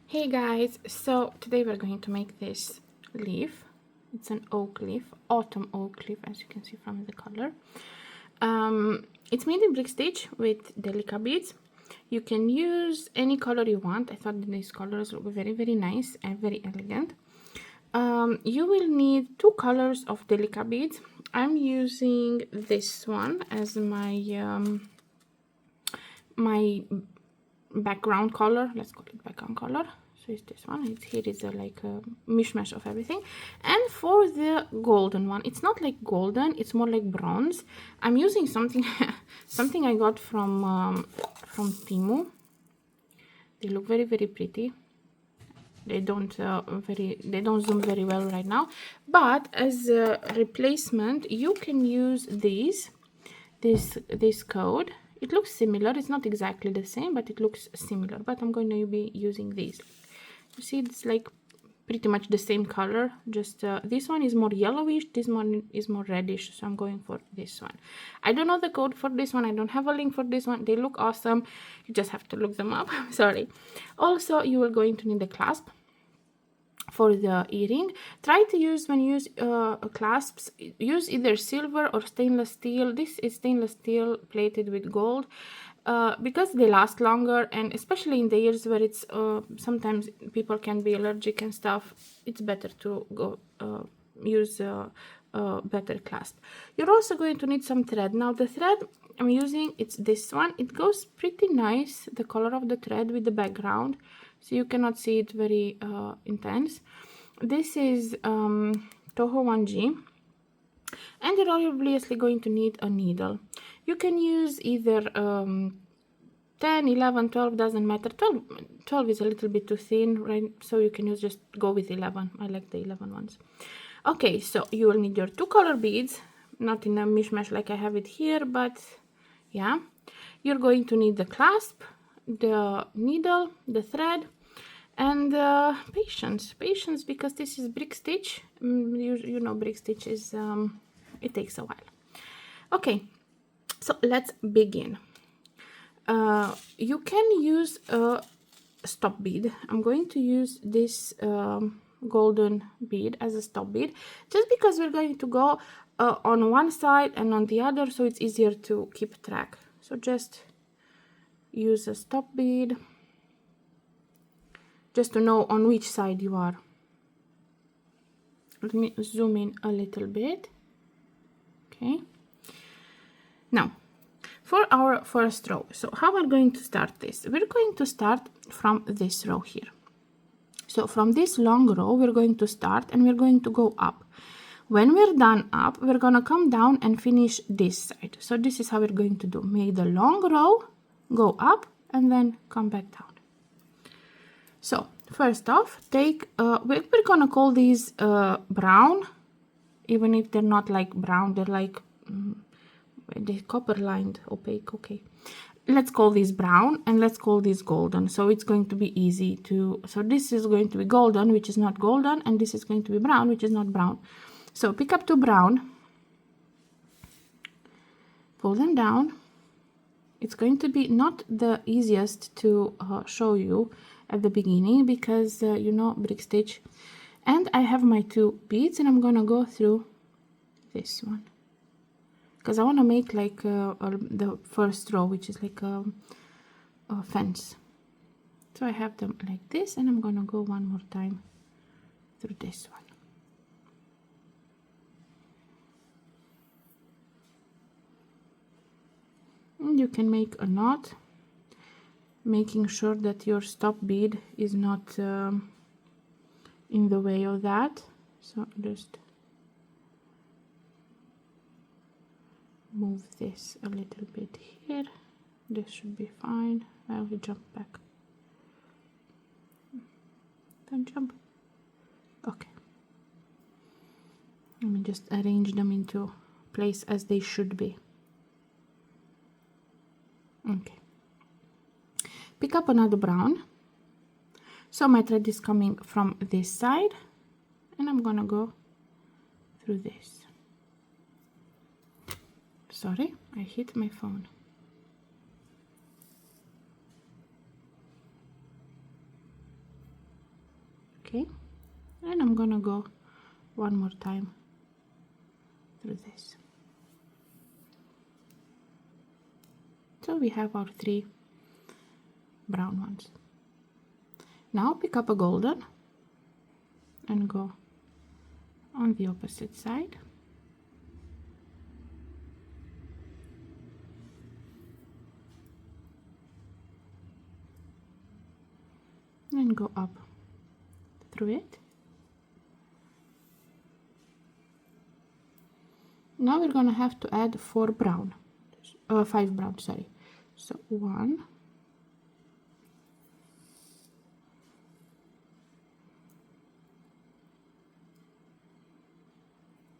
Hey guys, so today we're going to make this leaf. It's an oak leaf, autumn oak leaf, as you can see from the color. It's made in BrickStich with delica beads. You can use any color you want. I thought these colors look very nice and very elegant. You will need two colors of delica beads. I'm using this one as my background color. Let's call it background color. So it's this one. Here is like a mishmash of everything. And for the golden one, it's not like golden, it's more like bronze. I'm using something something I got from Temu. They look very pretty. They don't zoom very well right now, but as a replacement you can use this code. It looks similar, it's not exactly the same, but it looks similar. But I'm going to be using these. You see, it's like pretty much the same color, just this one is more yellowish, this one is more reddish, so I'm going for this one. I don't know the code for this one, I don't have a link for this one. They look awesome, you just have to look them up. Sorry. Also, you are going to need a clasp for the earring. Try to use, when you use clasps, use either silver or stainless steel. This is stainless steel plated with gold, because they last longer, and especially in the years where it's sometimes people can be allergic and stuff, it's better to go use better clasp. You're also going to need some thread. Now the thread I'm using, it's this one. It goes pretty nice, the color of the thread with the background, so you cannot see it very intense. This is Toho 1G, and you're obviously going to need a needle. You can use either 10, 11, 12, doesn't matter. 12 is a little bit too thin, right? So you can just go with 11. I like the 11 ones. Okay, so you will need your two color beads, not in a mishmash like I have it here, but yeah. You're going to need the clasp, the needle, the thread, and patience, because this is BrickStich. You know BrickStich is it takes a while. Okay, so let's begin. You can use a stop bead. I'm going to use this golden bead as a stop bead, just because we're going to go on one side and on the other, so it's easier to keep track. So just use a stop bead just to know on which side you are. Let me zoom in a little bit. Okay, now for our first row, so how we're going to start this? We're going to start from this row here. So from this long row we're going to start, and we're going to go up. When we're done up, we're gonna come down and finish this side. So this is how we're going to do. Make the long row, go up, and then come back down. So first off, take we're gonna call these brown, even if they're not like brown, they're like the copper lined opaque. Okay, let's call this brown, and let's call this golden, so it's going to be easy to, so this is going to be golden, which is not golden, and this is going to be brown, which is not brown. So pick up two brown, pull them down. It's going to be not the easiest to show you at the beginning, because you know BrickStich, and I have my two beads, and I'm gonna go through this one because I want to make like the first row, which is like a fence. So I have them like this, and I'm gonna go one more time through this one. And you can make a knot, making sure that your stop bead is not in the way of that. So just move this a little bit here. This should be fine. I will jump back. Don't jump. Okay. Let me just arrange them into place as they should be. Okay. Pick up another brown. So my thread is coming from this side, and I'm gonna go through this. Sorry, I hit my phone. Okay, and I'm gonna go one more time through this. So we have our 3 brown ones. Now pick up a golden and go on the opposite side. And go up through it. Now we're gonna have to add 5 brown, sorry. So 1,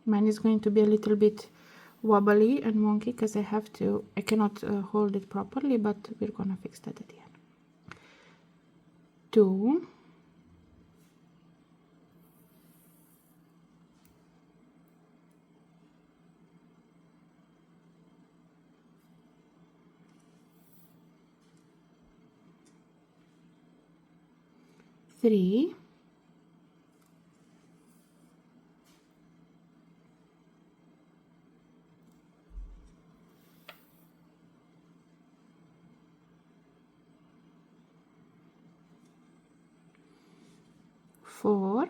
mine is going to be a little bit wobbly and wonky because I cannot hold it properly, but we're gonna fix that at the end. 2, 3, 4,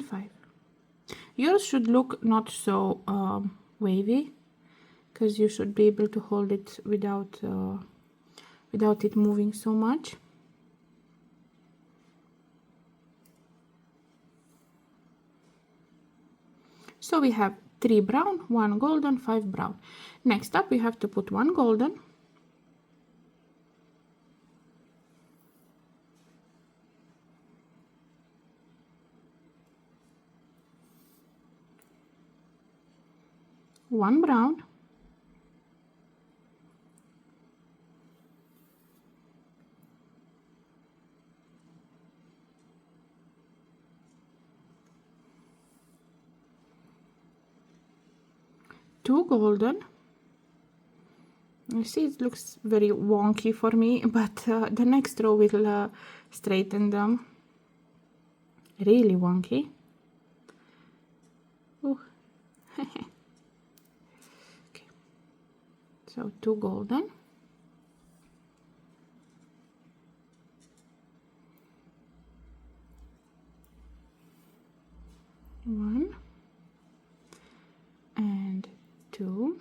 5. Yours should look not so wavy, because you should be able to hold it without it moving so much. So we have 3 brown, 1 golden, 5 brown. Next up we have to put 1 golden, one brown, two golden. You see it looks very wonky for me, but the next row will straighten them. Really wonky. Ooh. Okay. So 2 golden, one and 2,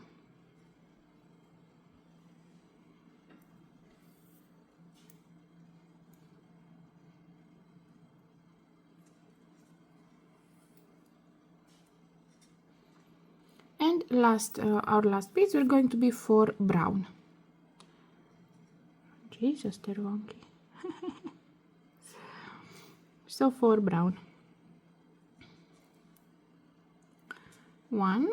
and our last piece we're going to be 4 brown. Jesus, they're wonky. So 4 brown, 1,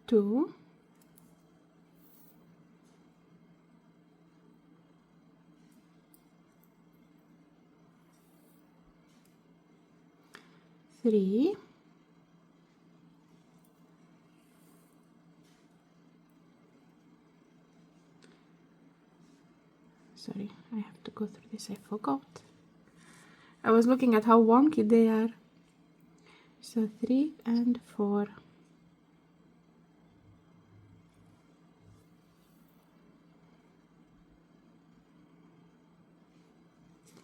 2, 3, 'Sorry, I have to go through this, I forgot. I was looking at how wonky they are. So 3 and 4.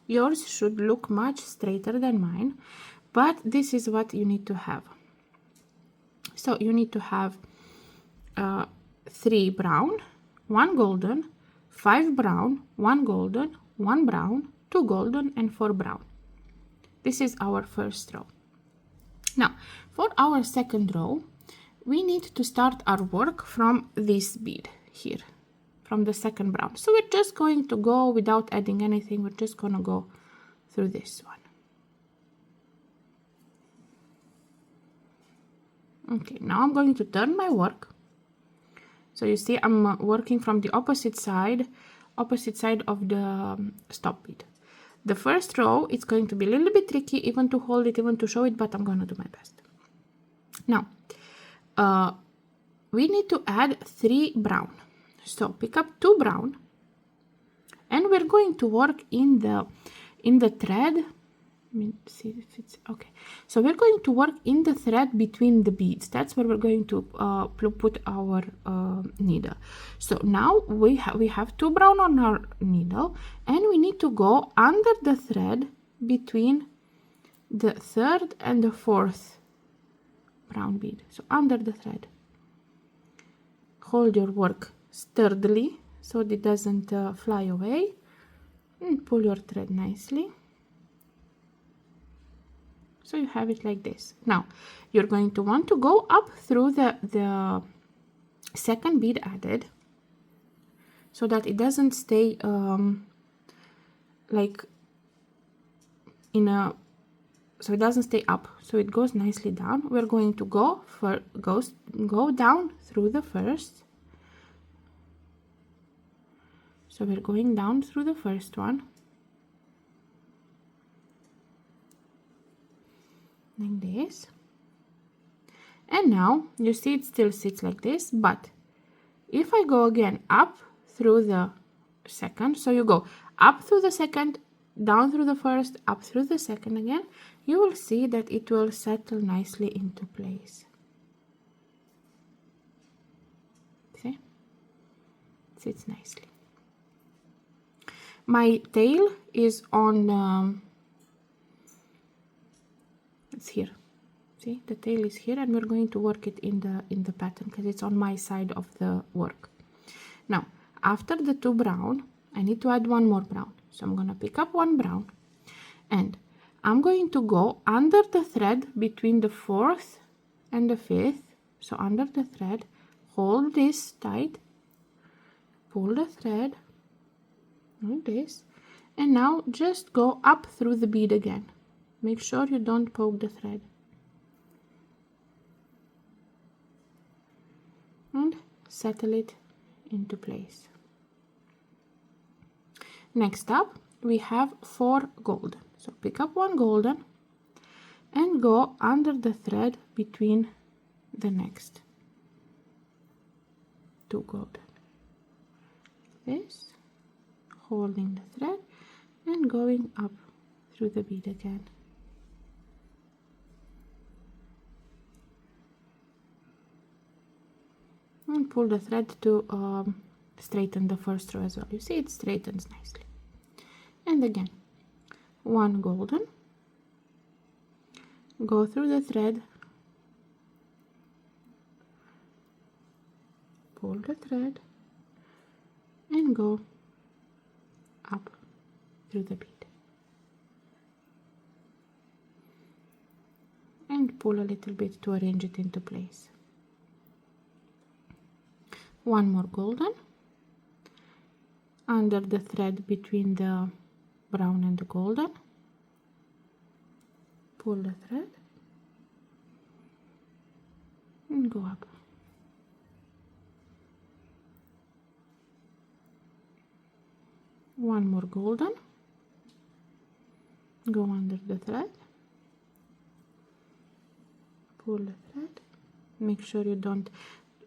Yours should look much straighter than mine, but this is what you need to have. So you need to have 3 brown, 1 golden, 5 brown, 1 golden, 1 brown, 2 golden, and 4 brown. This is our first row. Now, for our second row, we need to start our work from this bead here, from the second brown. So we're just going to go without adding anything. We're just going to go through this one. Okay, now I'm going to turn my work. So you see I'm working from the opposite side of the stop bead. The first row, it's going to be a little bit tricky even to hold it, even to show it, but I'm going to do my best. Now, we need to add 3 brown. So pick up 2 brown, and we're going to work in the thread. Let me see if it's okay. So we're going to work in the thread between the beads. That's where we're going to put our needle. So now we have 2 brown on our needle, and we need to go under the thread between the 3rd and the 4th brown bead. So under the thread. Hold your work sturdily so it doesn't fly away, and pull your thread nicely. So you have it like this. Now you're going to want to go up through the second bead added, so that it doesn't stay like in a, so it doesn't stay up, so it goes nicely down. We're going to go down through the first. So we're going down through the first one, like this. And now you see it still sits like this, but if I go again up through the second, so you go up through the second, down through the first, up through the second again, you will see that it will settle nicely into place. See? It sits nicely. My tail is on, it's here. See, the tail is here, and we're going to work it in the pattern because it's on my side of the work. Now, after the 2 brown, I need to add 1 more brown. So I'm going to pick up 1 brown, and I'm going to go under the thread between the 4th and the 5th. So under the thread, hold this tight, pull the thread like this, and now just go up through the bead again. Make sure you don't poke the thread. And settle it into place. Next up, we have 4 golden. So pick up 1 golden and go under the thread between the next 2 golden. This, holding the thread and going up through the bead again. And pull the thread to straighten the first row as well. You see it straightens nicely. And again, 1 golden, go through the thread, pull the thread, and go up through the bead. And pull a little bit to arrange it into place. 1 more golden, under the thread between the brown and the golden, pull the thread, and go up. One more golden, go under the thread, pull the thread, make sure you don't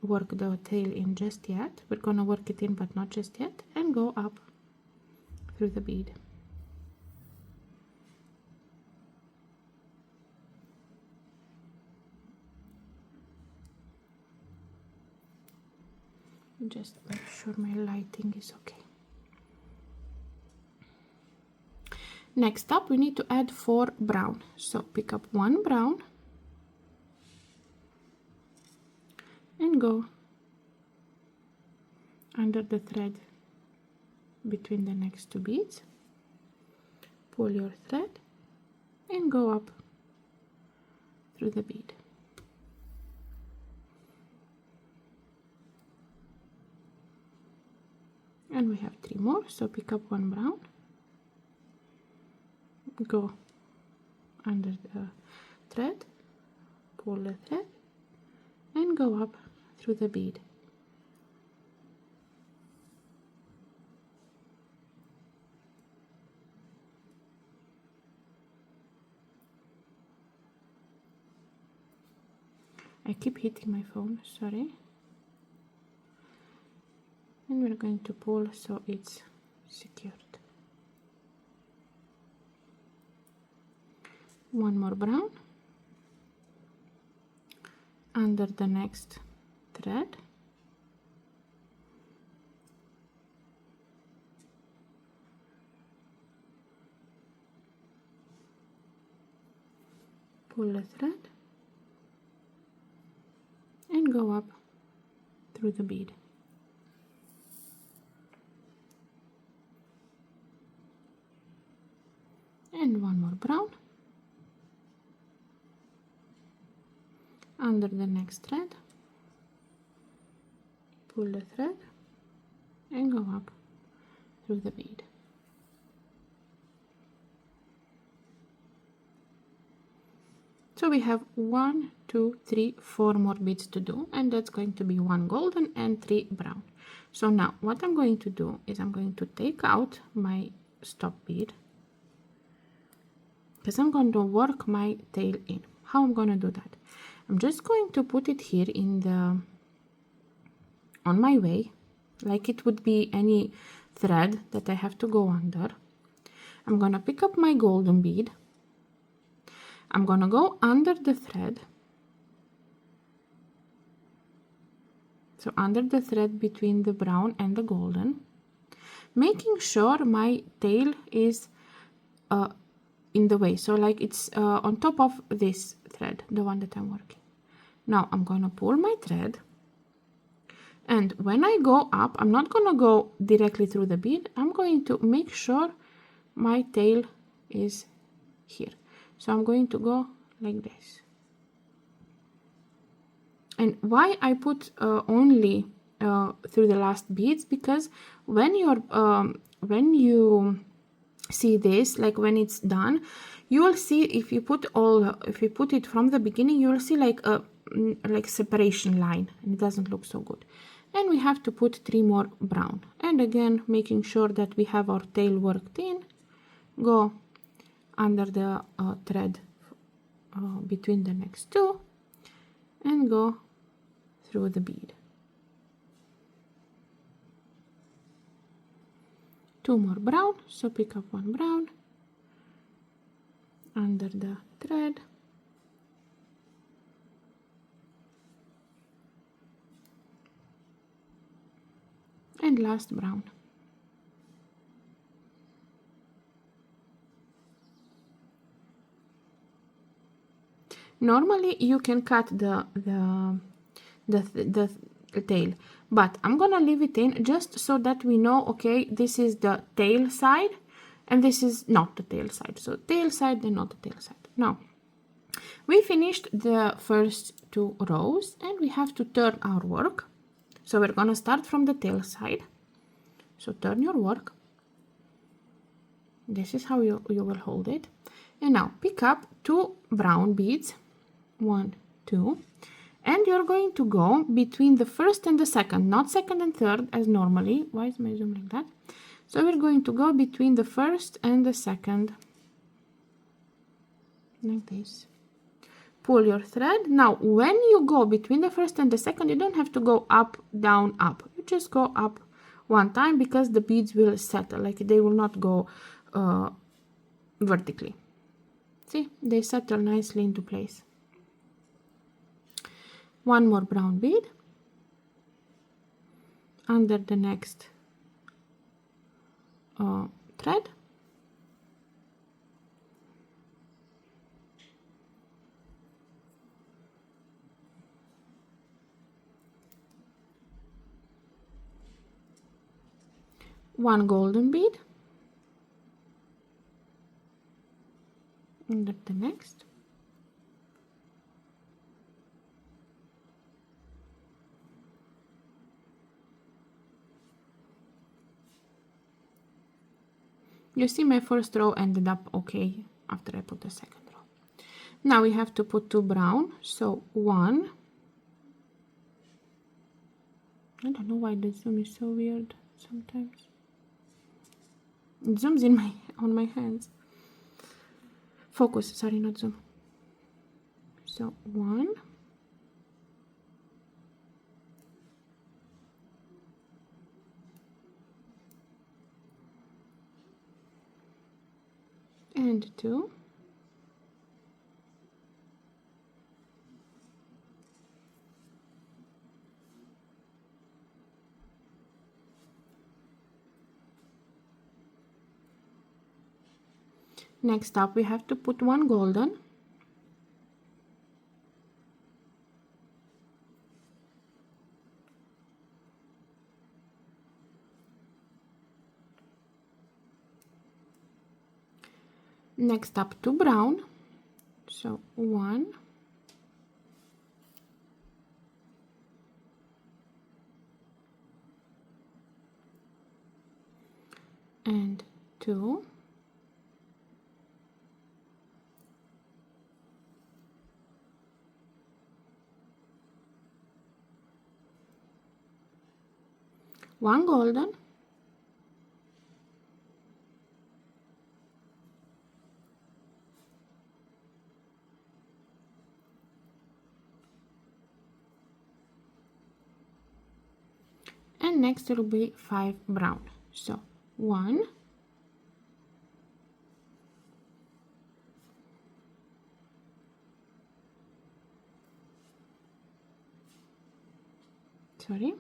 work the tail in just yet. We're gonna work it in but not just yet, and go up through the bead. Just make sure my lighting is okay. Next up, we need to add 4 brown. So pick up 1 brown and go under the thread between the next 2 beads. Pull your thread and go up through the bead. And we have 3 more, so pick up 1 brown, go under the thread, pull the thread, and go up through the bead. I keep hitting my phone, sorry. And we're going to pull so it's secured. One more brown under the next thread. Pull the thread and go up through the bead. And one more brown under the next thread, pull the thread and go up through the bead. So we have 1, 2, 3, 4 more beads to do, and that's going to be 1 golden and 3 brown. So now what I'm going to do is I'm going to take out my stop bead, because I'm going to work my tail in. How I'm going to do that? I'm just going to put it here in the on my way, like it would be any thread that I have to go under. I'm going to pick up my golden bead. I'm going to go under the thread. So under the thread between the brown and the golden, making sure my tail is in the way, so like it's on top of this thread, the one that I'm working. Now I'm going to pull my thread, and when I go up, I'm not going to go directly through the bead. I'm going to make sure my tail is here. So I'm going to go like this. And why I put only through the last beads, because when you see this, like when it's done, you will see if you put it from the beginning, you will see like a separation line, and it doesn't look so good. And we have to put 3 more brown, and again making sure that we have our tail worked in, go under the thread between the next 2 and go through the bead. 2 more brown, so pick up 1 brown under the thread, and last brown. Normally you can cut the tail, but I'm gonna leave it in just so that we know, okay, this is the tail side and this is not the tail side. So tail side and not the tail side. Now we finished the first 2 rows and we have to turn our work. So we're gonna start from the tail side. So turn your work. This is how you will hold it. And now pick up 2 brown beads, 1, 2, and you're going to go between the first and the second, not second and third as normally. Why is my zoom like that? So we're going to go between the first and the second, like this. Pull your thread. Now when you go between the first and the second, you don't have to go up, down, up. You just go up 1 time, because the beads will settle, like they will not go vertically. See, they settle nicely into place. 1 more brown bead under the next thread, one golden bead under the next, you see my first row ended up okay after I put the second row. Now we have to put 2 brown, so 1, I don't know why the zoom is so weird sometimes. It zooms in on my hands. Focus, sorry, not zoom. So 1, and 2. Next up we have to put 1 golden, next up 2 brown, so 1 and 2, one golden, and next will be 5 brown, so 1, sorry,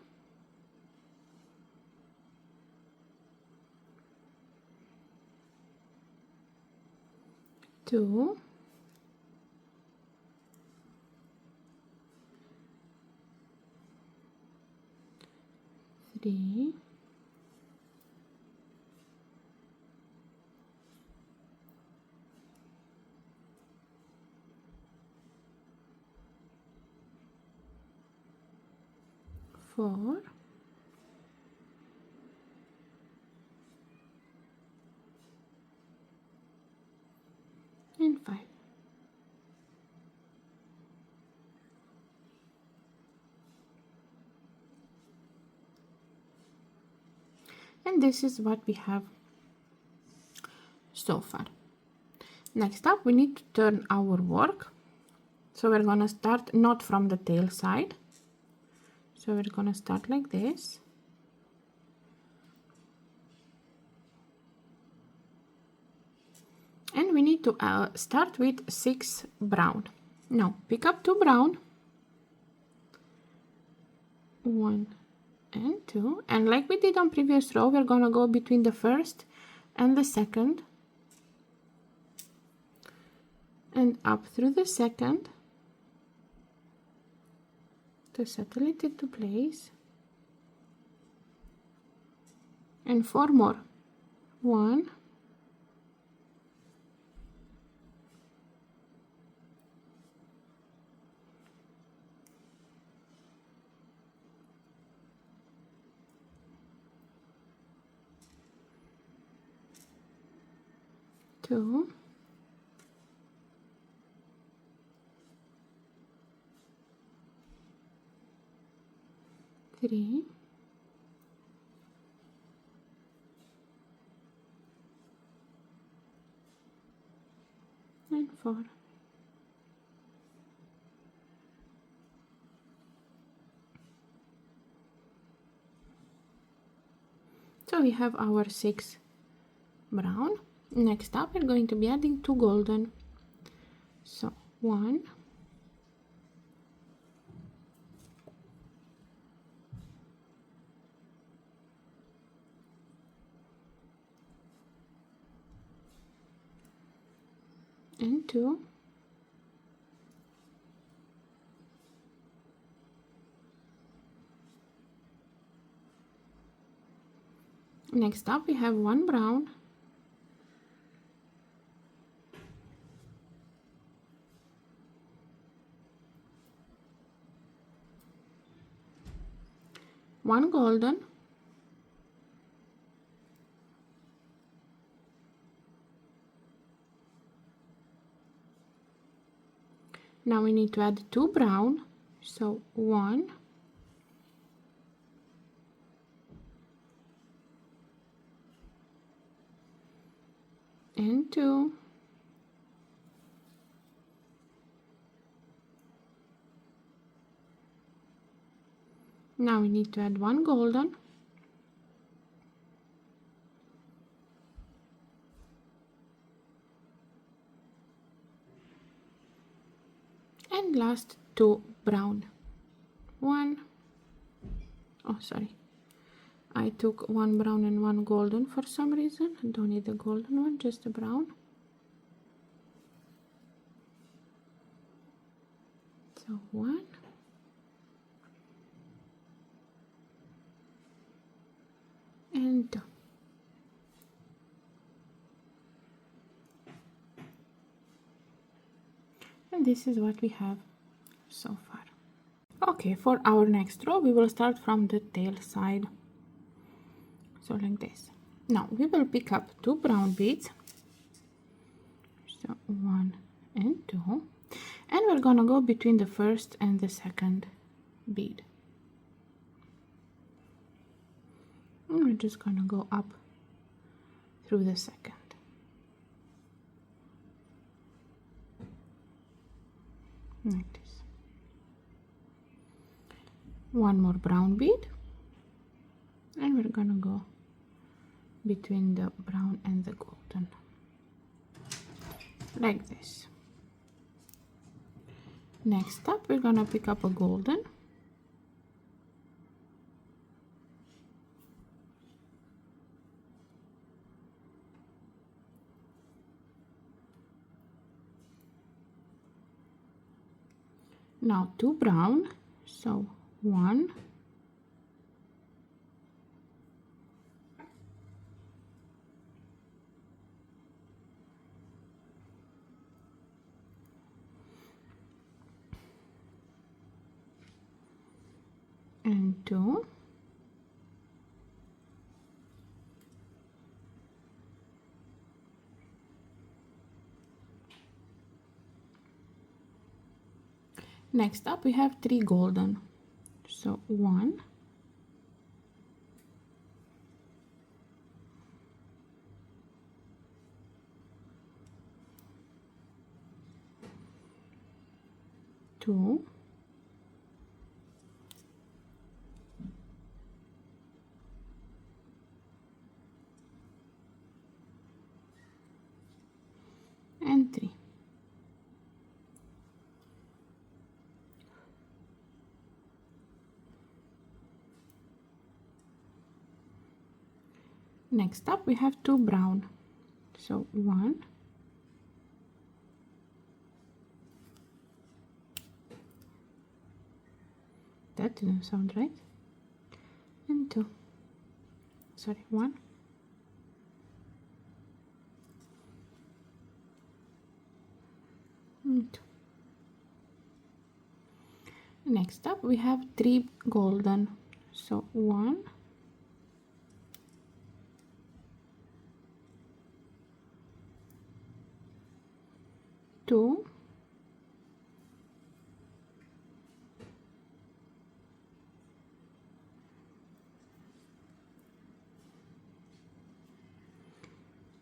2, 3, 4, and 5. And this is what we have so far. Next up we need to turn our work, so we're gonna start not from the tail side, so we're gonna start like this, and we need to start with 6 brown. Now pick up 2 brown, 1 and 2, and like we did on previous row, we're gonna go between the first and the second and up through the second to settle it into place, and 4 more, 1, 2, 3, and 4. So we have our 6 brown. Next up we're going to be adding 2 golden, so 1, and 2, next up we have 1 brown, 1 golden, now we need to add 2 brown, so 1, and 2, now we need to add 1 golden, and last 2 brown. One, oh sorry, I took 1 brown and 1 golden for some reason. Don't need the golden one, just a brown. So 1 and 2. And this is what we have so far. Okay, for our next row we will start from the tail side, so like this. Now we will pick up 2 brown beads, so 1 and 2, and we're gonna go between the first and the second bead, and we're just gonna go up through the second. Like this. 1 more brown bead, and we're gonna go between the brown and the golden, like this. Next up we're gonna pick up a golden, now 2 brown, so 1 and 2, next up we have 3 golden, so 1 2 and 3. Next up we have 2 brown, so 1 that didn't sound right, and 2, sorry, 1 and 2. Next up we have 3 golden, so 1 2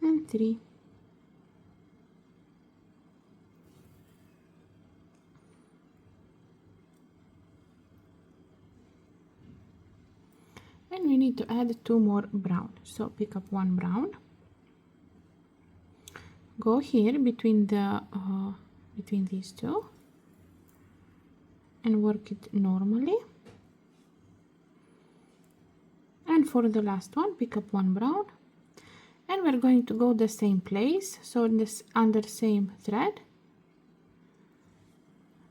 and 3. And we need to add 2 more brown, so pick up 1 brown, go here between the between these two and work it normally, and for the last one pick up 1 brown, and we're going to go the same place, so in this under same thread,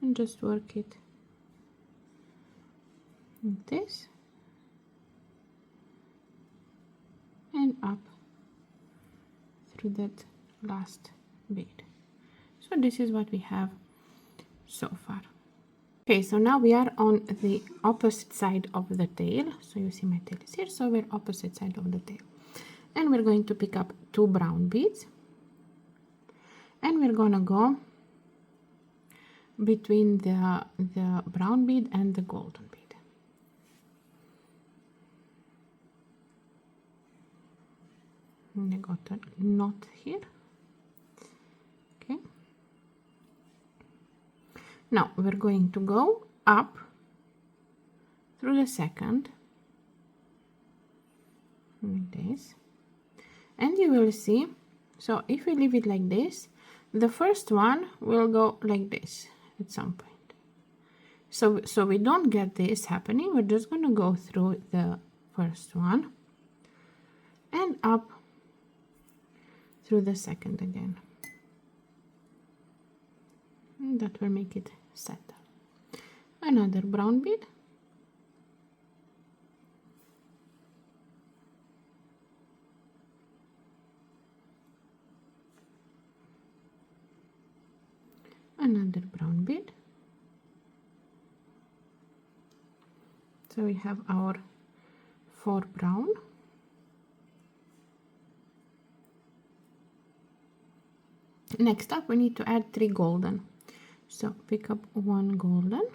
and just work it like this and up through that last bead. So this is what we have so far. Okay, so now we are on the opposite side of the tail, so you see my tail is here, so we're opposite side of the tail, and we're going to pick up 2 brown beads, and we're gonna go between the brown bead and the golden bead. And I got a knot here. Okay, now we're going to go up through the second like this, and you will see, so if we leave it like this, the first one will go like this at some point, So we don't get this happening. We're just going to go through the first one and up through the second again. And that will make it settle. Another brown bead. Another brown bead. So we have our 4 brown. Next up, we need to add 3 golden. So pick up 1 golden.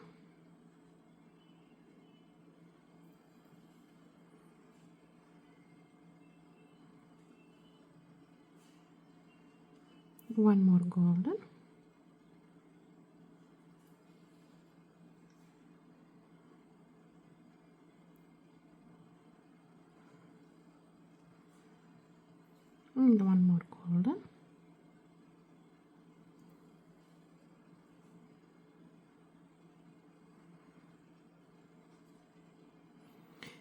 One more golden. And one more golden.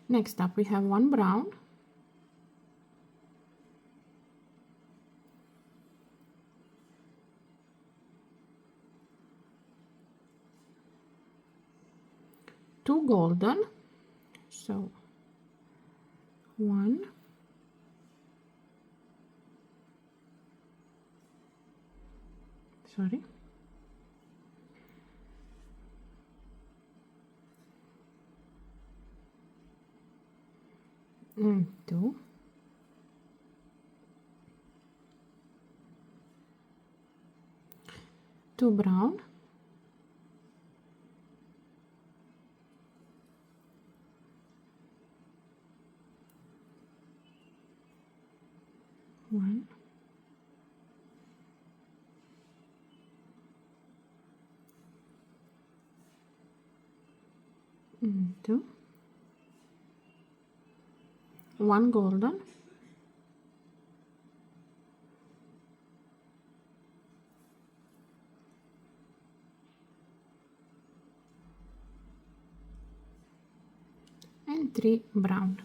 Next up, we have 1 brown. Two golden. So 1. Sorry. And 2. Two brown. One. And 2. 1 golden. And 3 brown.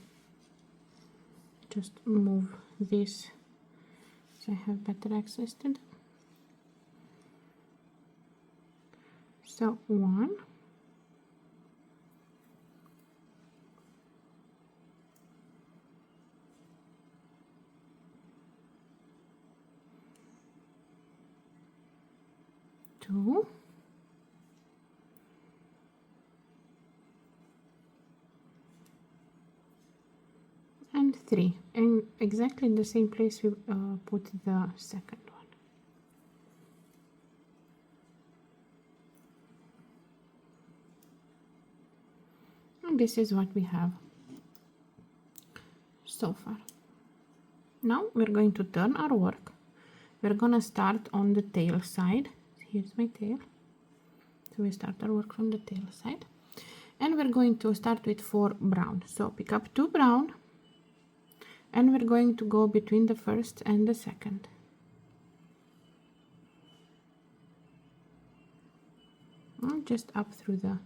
Just move this so I have better access to them. So 1. 2. And 3, and exactly in the same place we put the second one. And this is what we have so far. Now we're going to turn our work. We're gonna start on the tail side. Here's my tail. So we start our work from the tail side. And we're going to start with 4 brown. So pick up 2 brown. And we're going to go between the first and the second. And just up through the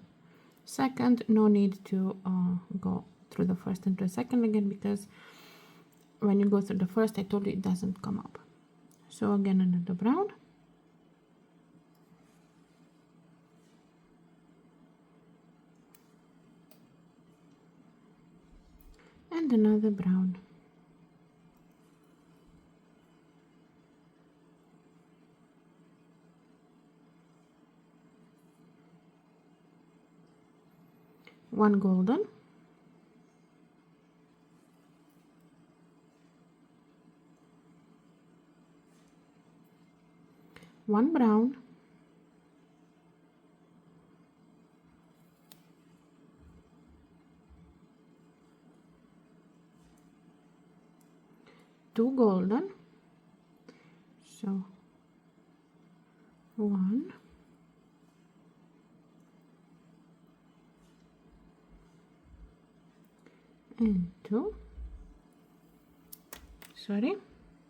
second. No need to go through the first and the second again, because when you go through the first, I told you it doesn't come up. So again, another brown. And another brown. One golden. One brown. Two golden. So 1. And 2. Sorry,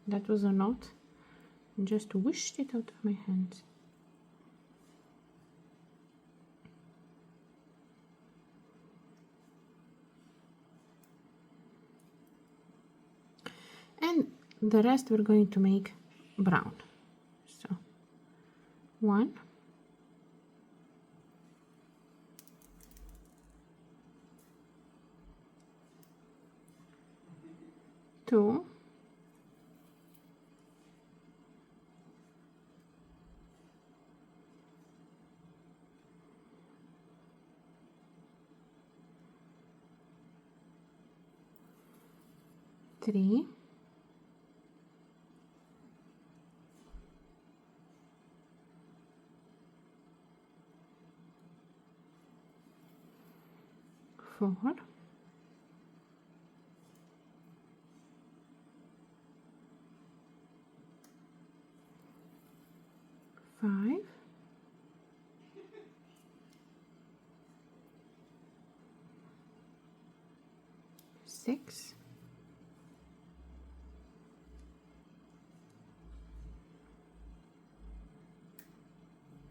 that was a knot. Just whooshed it out of my hands. and the rest we're going to make brown. So 1, 2, 3, 4, 5, 6,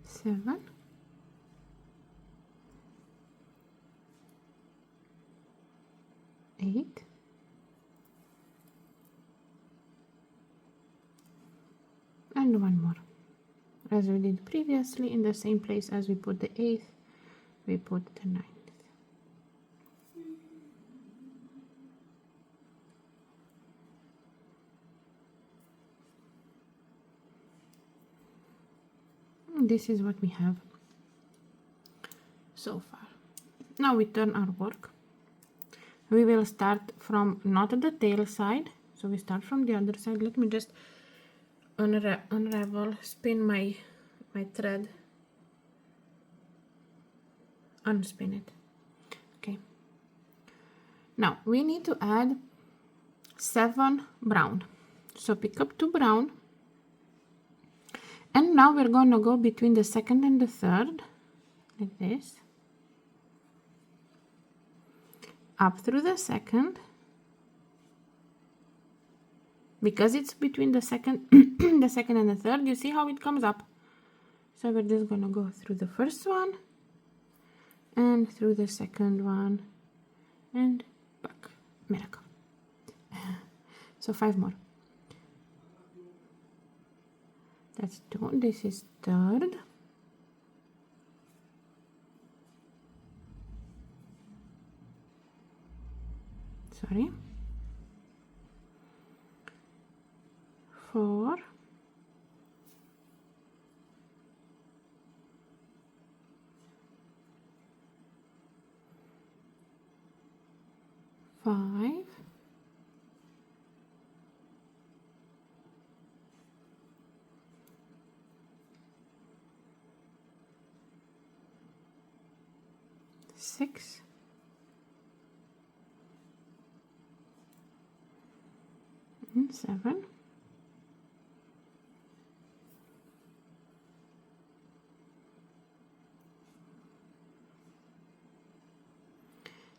7, 8, and one more. As we did previously, in the same place as we put the 8th, we put the 9th. This is what we have so far. Now we turn our work. We will start from not the tail side, so we start from the other side. Let me just unravel, spin my thread, unspin it. Okay. Now we need to add 7 brown. So pick up 2 brown. And now we're going to go between the second and the third, like this, up through the second, because it's between the second, the second and the third. You see how it comes up. So we're just going to go through the first one, and through the second one, and back. Miracle. So 5 more. That's 2. This is third. Sorry. 4. 5. 6. And 7.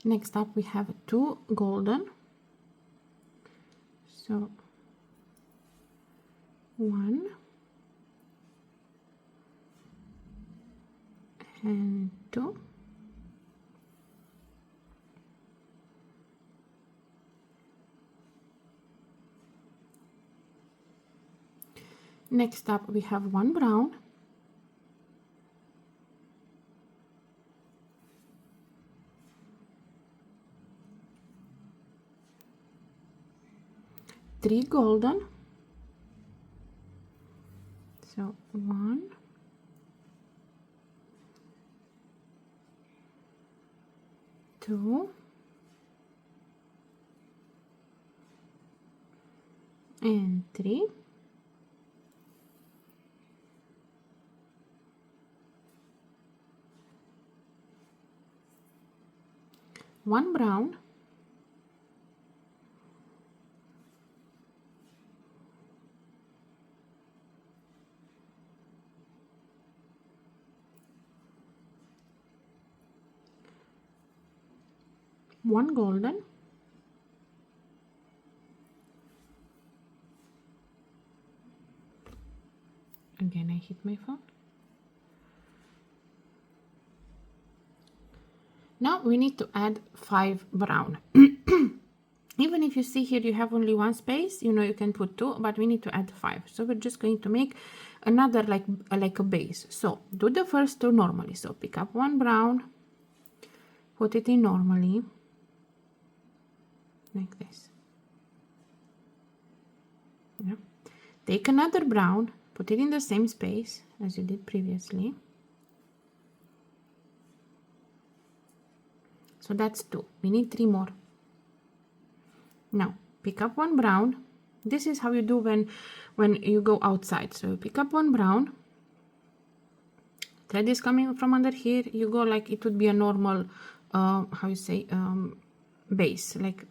Next up we have 2 golden. So 1 and 2. Next up we have 1 brown. Three golden. So 1, 2, and 3. One brown. One golden. Again, I hit my phone. Now we need to add 5 brown. Even if you see here you have only one space, you know, you can put two, but we need to add 5. So we're just going to make another like a base. So do the first two normally. So pick up one brown, put it in normally, like this. Yeah. Take another brown, put it in the same space as you did previously. So that's 2. We need 3 more. Now pick up one brown. This is how you do when you go outside. So you pick up one brown, thread is coming from under here, you go like it would be a normal how you say base, like,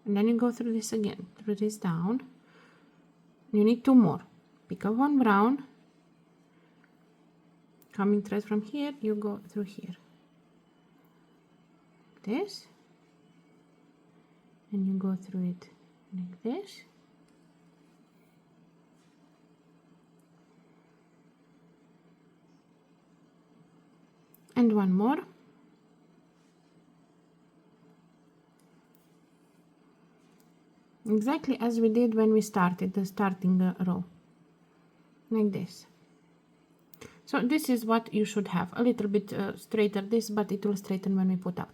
and then you go through this again, through this down. You need 2 more. Pick up one brown, coming thread from here, you go through here, this, and you go through it like this. And one more. Exactly as we did when we started the starting row, like this. So this is what you should have, a little bit straighter this, but it will straighten when we put up.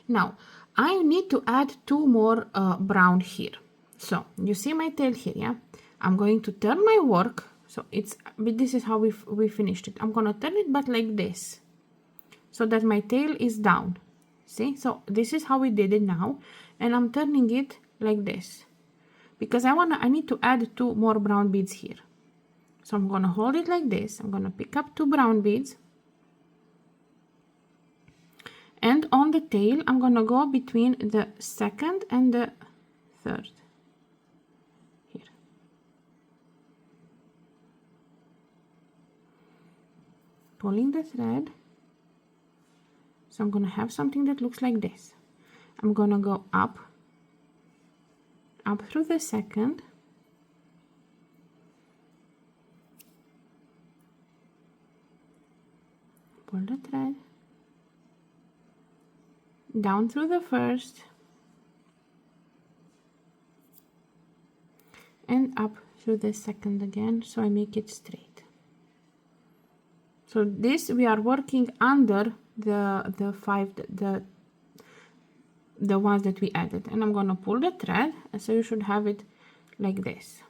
Now I need to add 2 more brown here. So you see my tail here, yeah? I'm going to turn my work, so this is how we finished it. I'm gonna turn it but like this, so that my tail is down. See, so this is how we did it now, and I'm turning it like this because I need to add 2 more brown beads here. So I'm gonna hold it like this. I'm gonna pick up 2 brown beads, and on the tail I'm gonna go between the second and the third here. Pulling the thread. So I'm gonna have something that looks like this. I'm gonna go up through the second, pull the thread, down through the first, and up through the second again, so I make it straight. So this we are working under the 5, the ones that we added, and I'm gonna pull the thread, and so you should have it like this.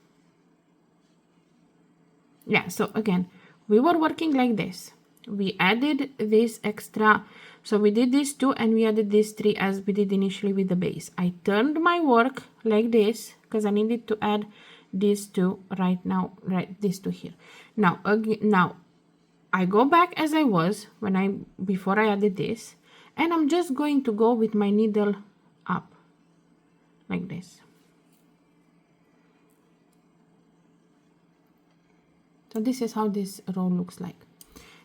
Yeah, so again we were working like this. We added this extra, so we did these 2 and we added these 3 as we did initially with the base. I turned my work like this because I needed to add these 2 right now, right, these 2 here. Now again, now I go back as I was before I added this, and I'm just going to go with my needle up like this. So this is how this row looks like.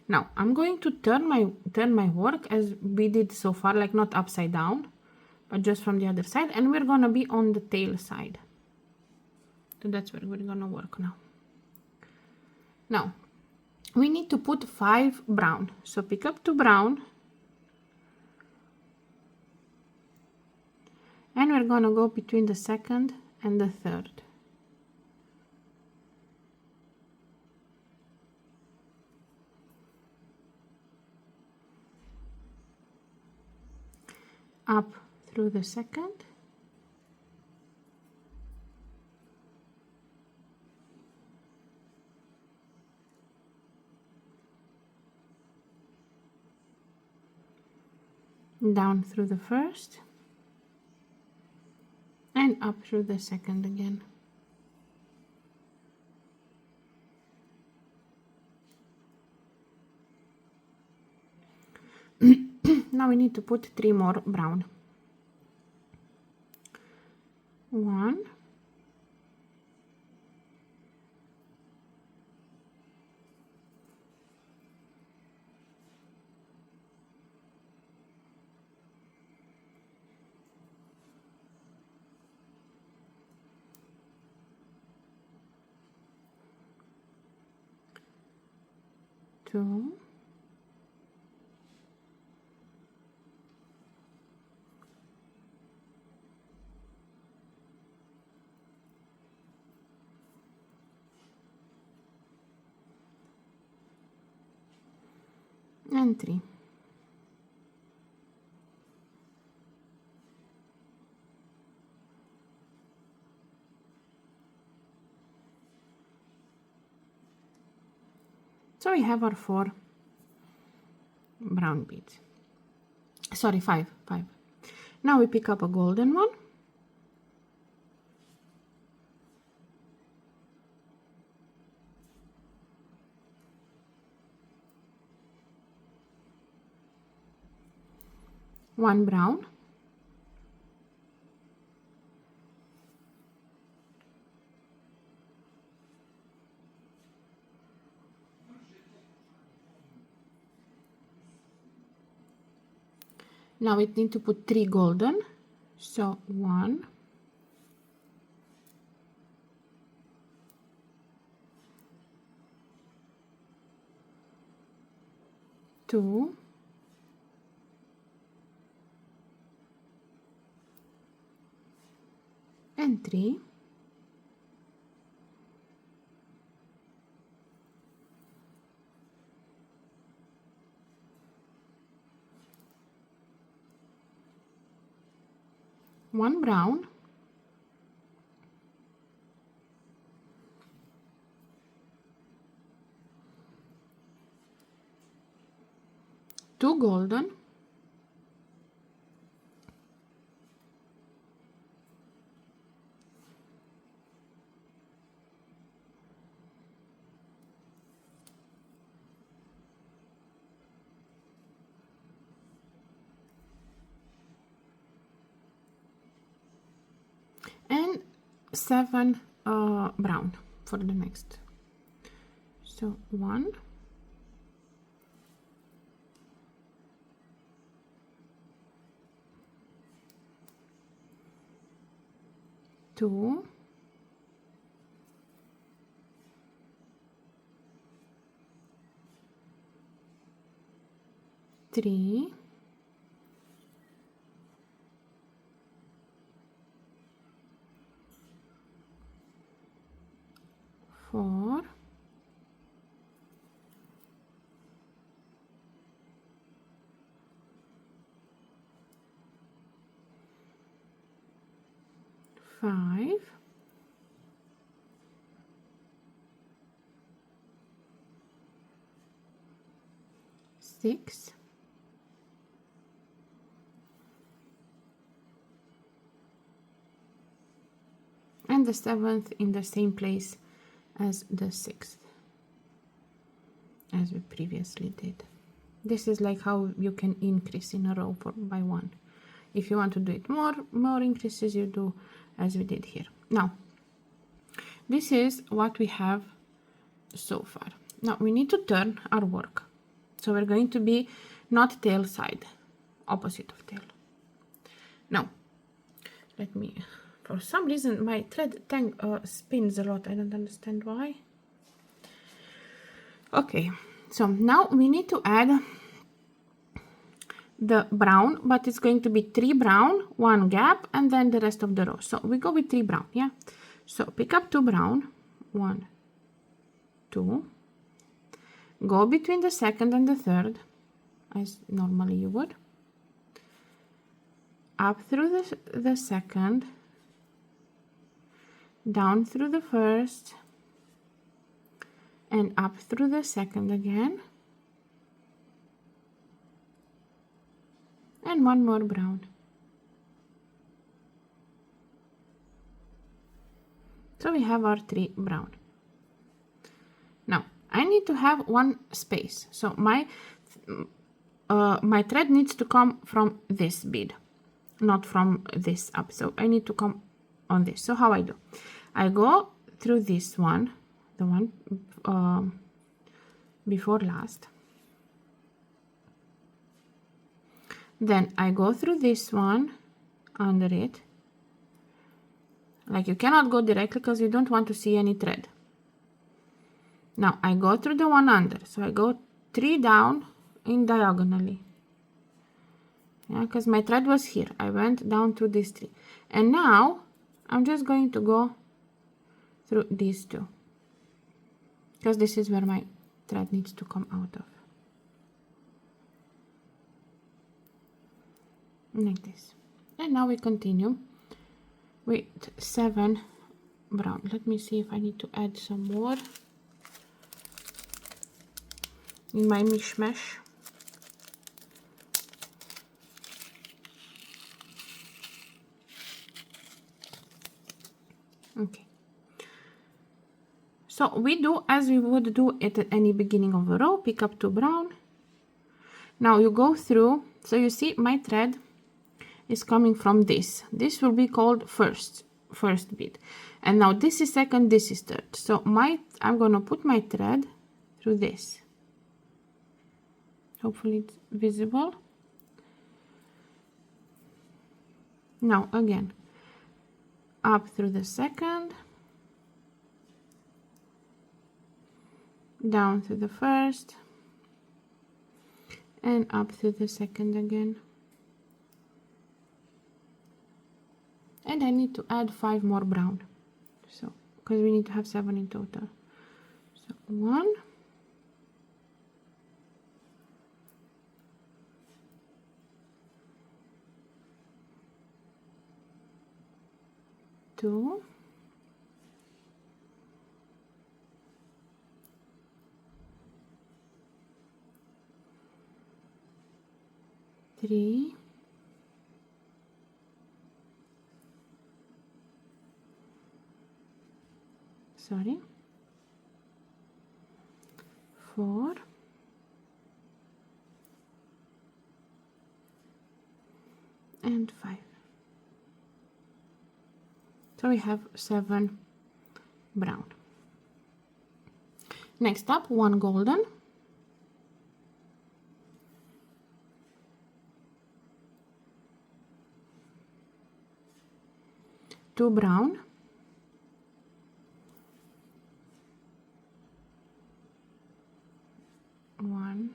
Now I'm going to turn my work as we did so far, like not upside down, but just from the other side, and we're gonna be on the tail side. So that's where we're gonna work now. Now we need to put 5 brown. So pick up 2 brown, and we're gonna go between the second and the third. Up through the second, down through the first, and up through the second again. Now we need to put 3 more brown. 1, 2, and 3. So we have our 4 brown beads. Sorry, 5. Now we pick up a golden one. One brown. Now we need to put 3 golden. So 1, 2, and 3. One brown. Two golden. And 7 brown for the next. So 1, 2, 3, 4, 5, 6, and the 7th in the same place as the 6th, as we previously did. This is like how you can increase in a row by 1. If you want to do it more increases, you do as we did here. Now this is what we have so far. Now we need to turn our work, so we're going to be not tail side, opposite of tail. Now let me, for some reason my thread spins a lot. I don't understand why. Okay, so now we need to add the brown, but it's going to be 3 brown, 1 gap, and then the rest of the row. So we go with 3 brown, yeah? So pick up 2 brown, 1, 2, go between the second and the third, as normally you would, up through the second, down through the first, and up through the second again, and 1 more brown. So we have our 3 brown. Now I need to have 1 space, so my thread needs to come from this bead, not from this up. So I need to come on this. So how I do? I go through this one, the one before last. Then I go through this one under it. Like, you cannot go directly because you don't want to see any thread. Now I go through the one under, so I go 3 down in diagonally. Yeah, because my thread was here. I went down through these 3, and now I'm just going to go through these 2, because this is where my thread needs to come out of. like this. And now we continue with 7 brown. Let me see if I need to add some more in my mishmash. Okay, so we do as we would do it at any beginning of a row. Pick up 2 brown. Now you go through, so you see my thread is coming from this. This will be called first bead, and now this is second, this is third. So I'm gonna put my thread through this. Hopefully it's visible. Now again, up through the second, down through the first, and up through the second again. And I need to add 5 more brown, so because we need to have 7 in total. So 1, 2, 3, 4, and 5. So we have 7 brown. Next up, 1 golden, 2 brown, 1,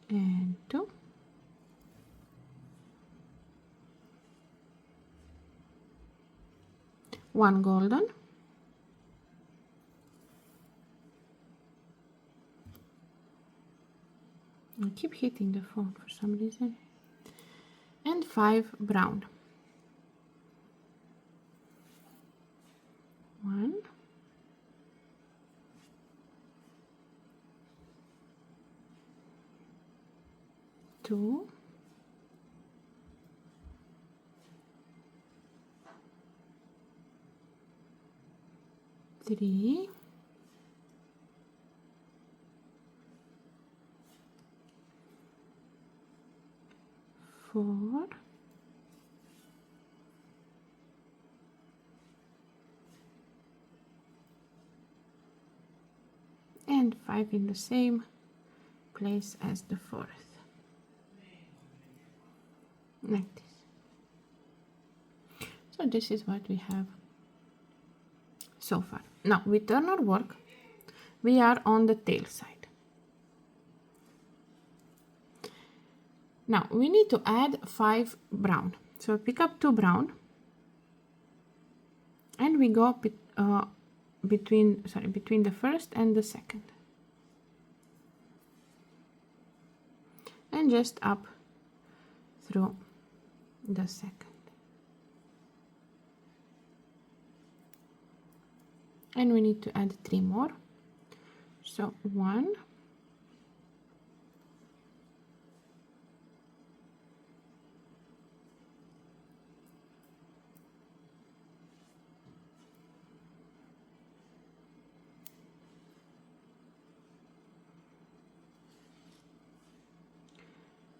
and 2, 1 golden, 'I keep hitting the phone for some reason, and 5 brown. 1, 2, 3, 4, and 5 in the same place as the 4th, like this. So this is what we have so far. Now we turn our work, we are on the tail side. Now we need to add 5 brown, so pick up 2 brown, and we go between the first and the second, and just up through the second, and we need to add 3 more. So 1,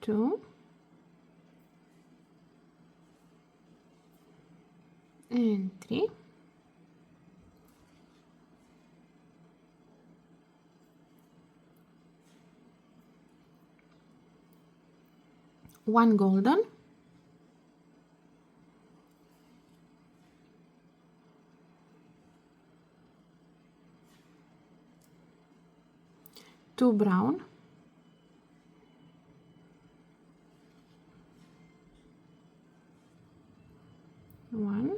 2, and 3, 1 golden, 2 brown, 1,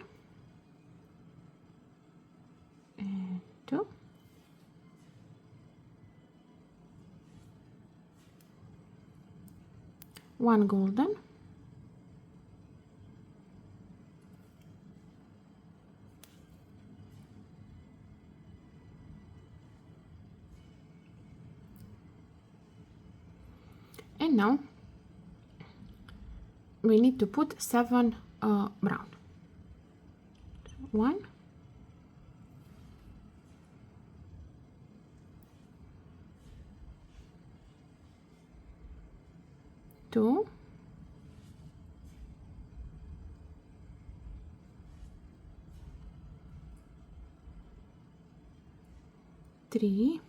and 2, 1 golden, and now we need to put 7 brown. 1, 2, 3,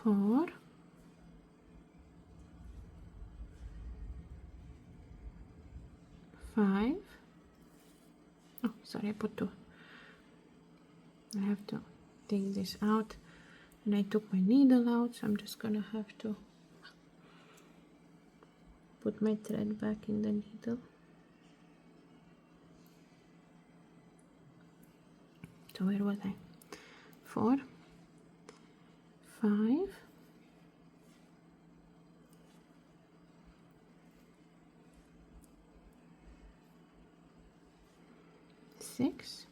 4, 5. Oh, sorry, I put 2. I have to take this out, and I took my needle out, so I'm just gonna have to put my thread back in the needle. So where was I? 4, 5, 6,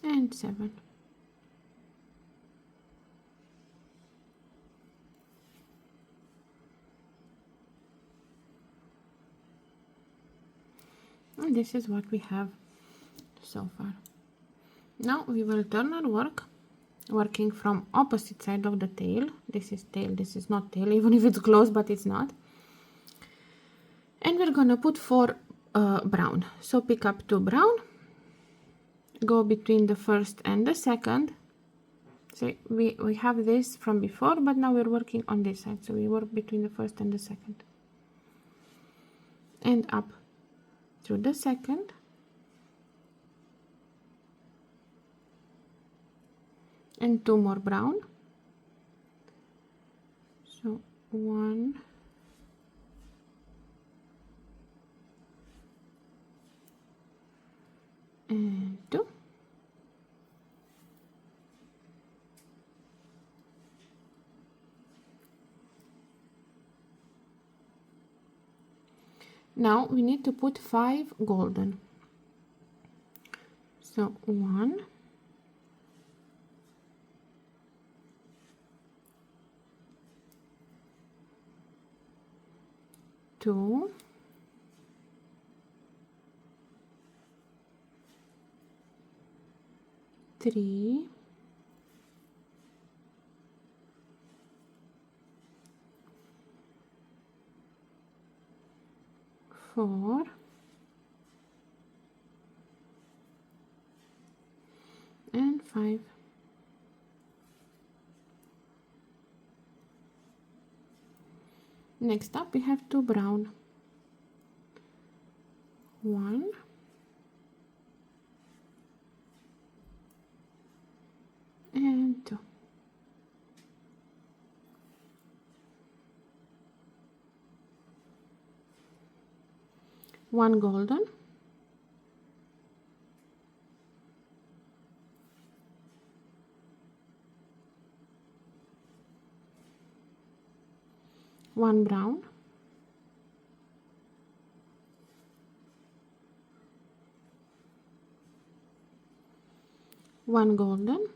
and 7. And this is what we have so far. Now we will turn our work, working from opposite side of the tail. This is tail, this is not tail, even if it's close, but it's not. And we're gonna put 4 brown. So pick up 2 brown, go between the first and the second. So we have this from before, but now we're working on this side. So we work between the first and the second. And up through the second. And 2 more brown. So 1, and 2. Now we need to put 5 golden. So 1, 2, 3, 4, and 5. Next up we have 2 brown. 1, and 2. One golden, one brown, one golden,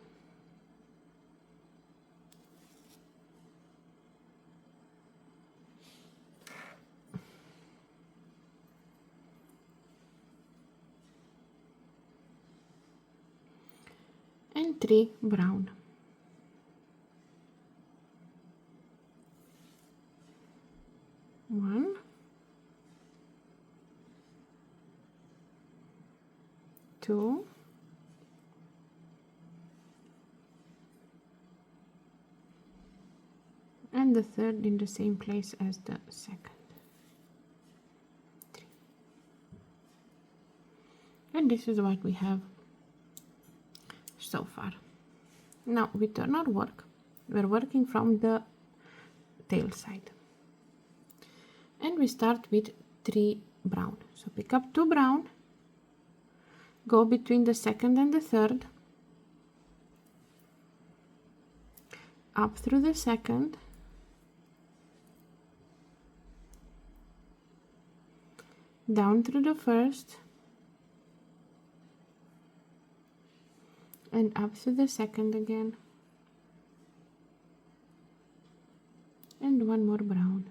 and 3 brown. One, 2, and the third in the same place as the second. 3. And this is what we have so far. Now we turn our work. We're working from the tail side. And we start with 3 brown. So pick up 2 brown, go between the second and the third, up through the second, down through the first, and up through the second again, and one more brown.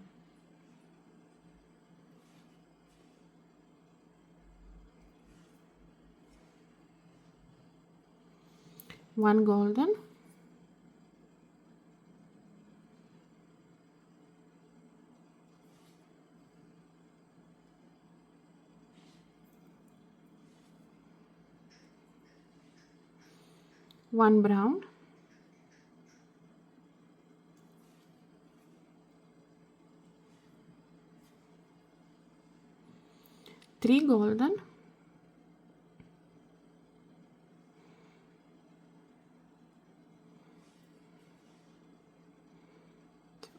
One golden, one brown, three golden,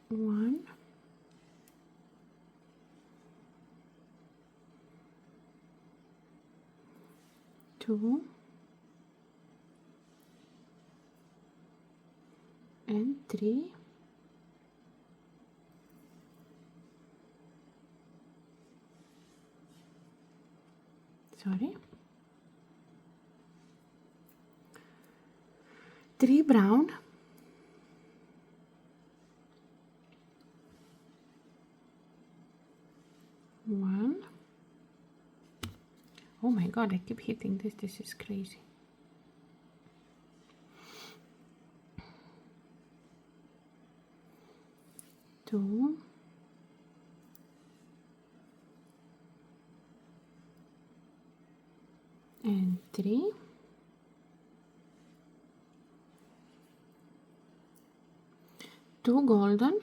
one, two, and three, sorry, 3 brown, one, oh my god, I keep hitting this is crazy, two, and three, two golden,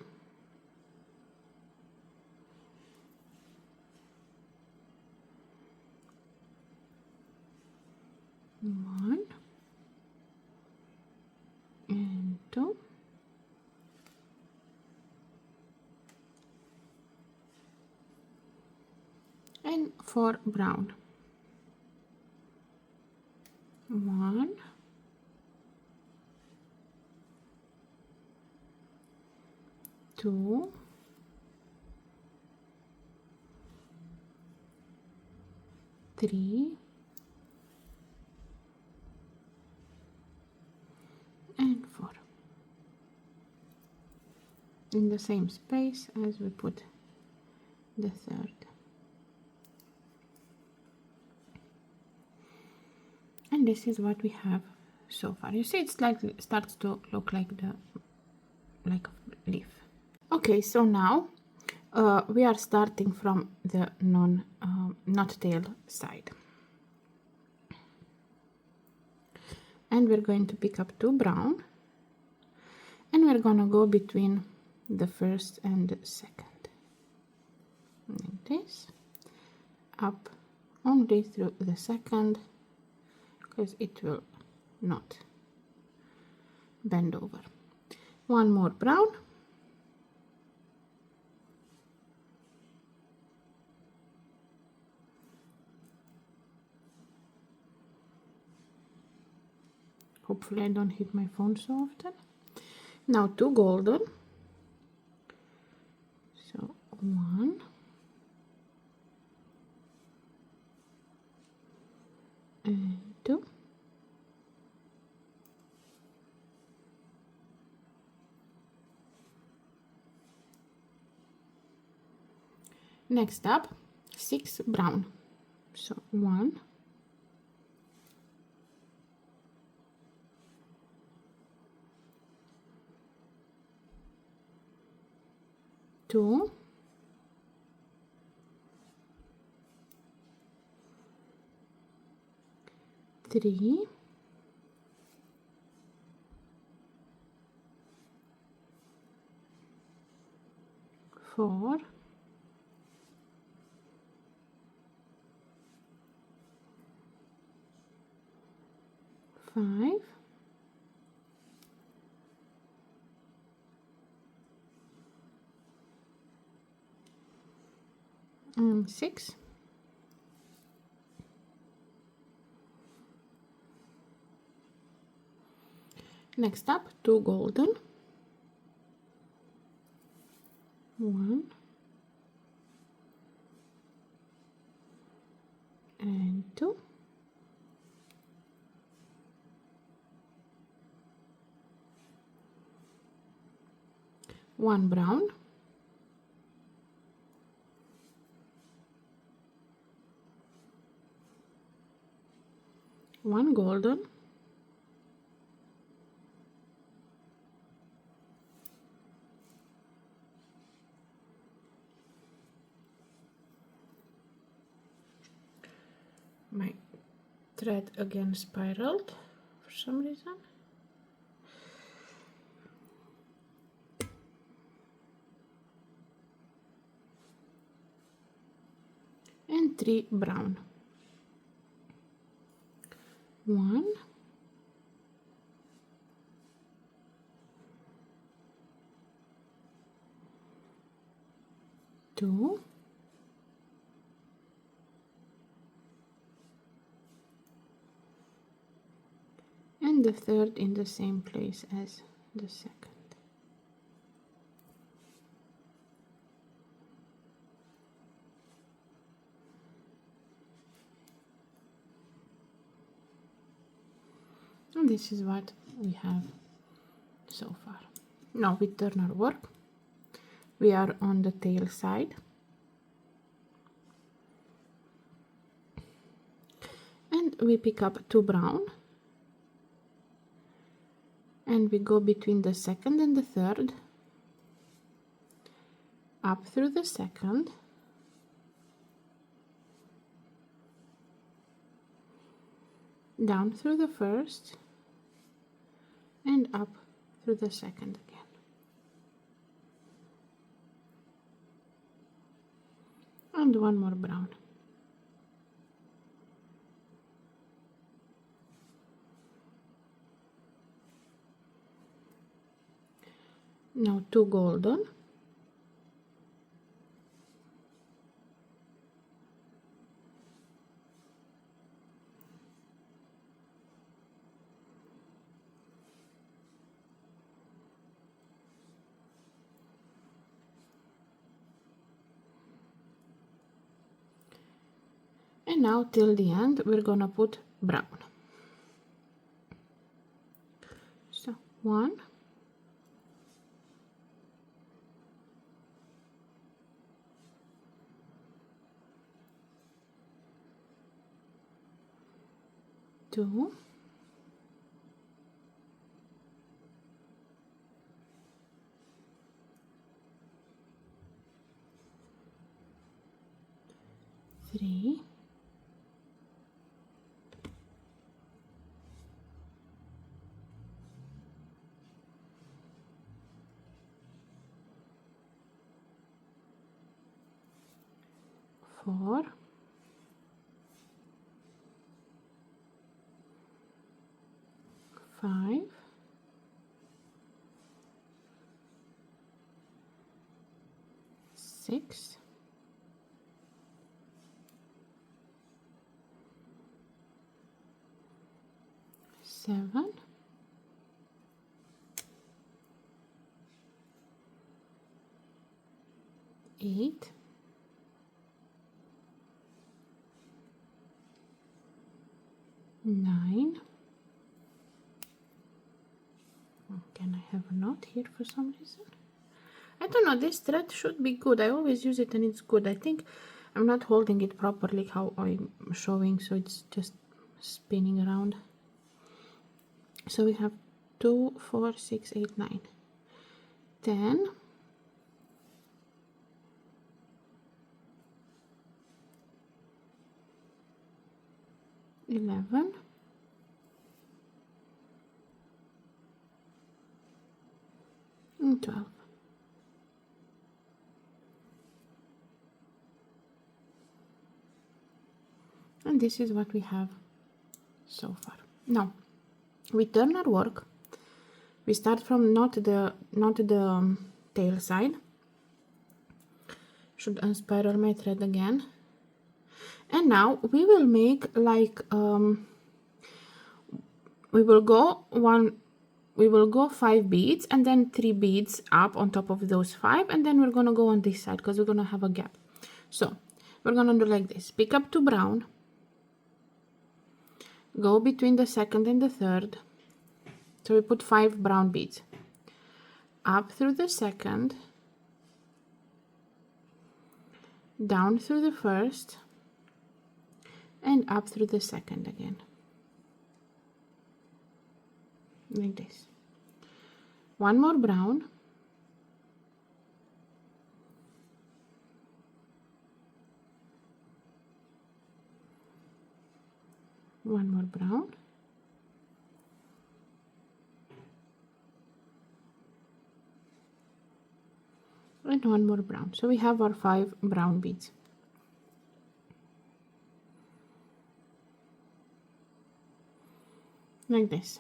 one, and two, and 4 brown, one, two, three, and 4 in the same space as we put the third. And this is what we have so far. You see, it's like starts to look like a leaf. Okay, so now we are starting from the not tail side, and we're going to pick up 2 brown, and we're gonna go between the first and the second, like this, up only through the second, because it will not bend over. One more brown, hopefully I don't hit my phone so often. Now 2 golden, so 1, and 2, next up 6 brown, so 1, 2, 3, 4, 5, 6, 6. Next up, 2 golden, 1 and 2, 1 brown, 1 golden, 'my thread again spiraled for some reason, and 3 brown, 1, 2, and the third in the same place as the second. And this is what we have so far. Now we turn our work. We are on the tail side. And we pick up 2 brown. And we go between the second and the third. Up through the second. Down through the first. And up through the second again. And 1 more brown. Now 2 golden. And now till the end we're gonna put brown. So 1, 2, 3, 4, 5, 6, 7, 8, 9. Can I have a knot here for some reason? I don't know, this thread should be good. I always use it and it's good. I think I'm not holding it properly how I'm showing, so it's just spinning around. So we have 2, 4, 6, 8, 9, 10, 11, 12. And this is what we have so far. Now we turn our work. We start from not the tail side, Should unspiral my thread again. And now we will make like we will go 5 beads and then 3 beads up on top of those 5, and then we're gonna go on this side because we're gonna have a gap. So we're gonna do like this: pick up 2 brown, go between the second and the third, so we put 5 brown beads, up through the second, down through the first, and up through the second again, like this. 1 more brown, one more brown, and 1 more brown. So we have our 5 brown beads. Like this.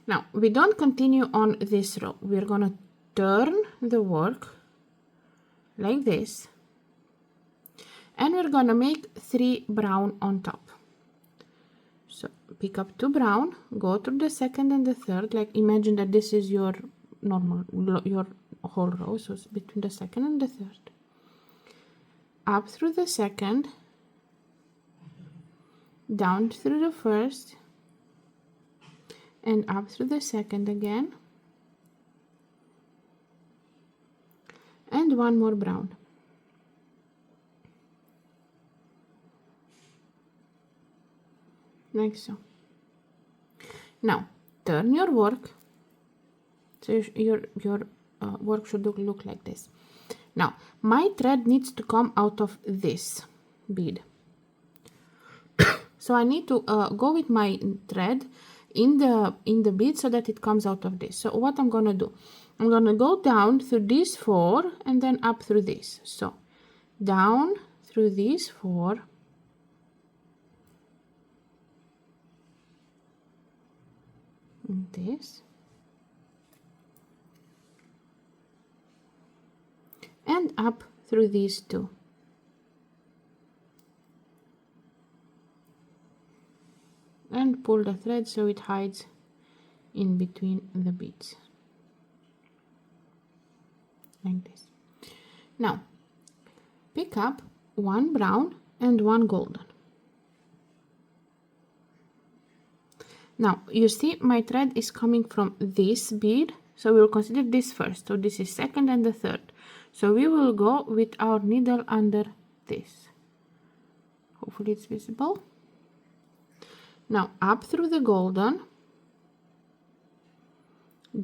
Now we don't continue on this row. We're gonna turn the work like this, and we're gonna make 3 brown on top. So pick up 2 brown, go through the second and the third, like imagine that this is your normal, your whole row, so it's between the second and the third, up through the second, down through the first, and up through the second again, and 1 more brown. Like so. Now turn your work, so your work should look like this. Now my thread needs to come out of this bead, so I need to go with my thread in the bead so that it comes out of this. So what I'm gonna do, I'm gonna go down through these 4 and then up through this. So down through these 4, and this, and up through these 2. And pull the thread so it hides in between the beads, like this. Now pick up 1 brown and 1 golden. Now you see my thread is coming from this bead, so we will consider this first. So this is second and the third, so we will go with our needle under this. Hopefully it's visible. Now up through the golden,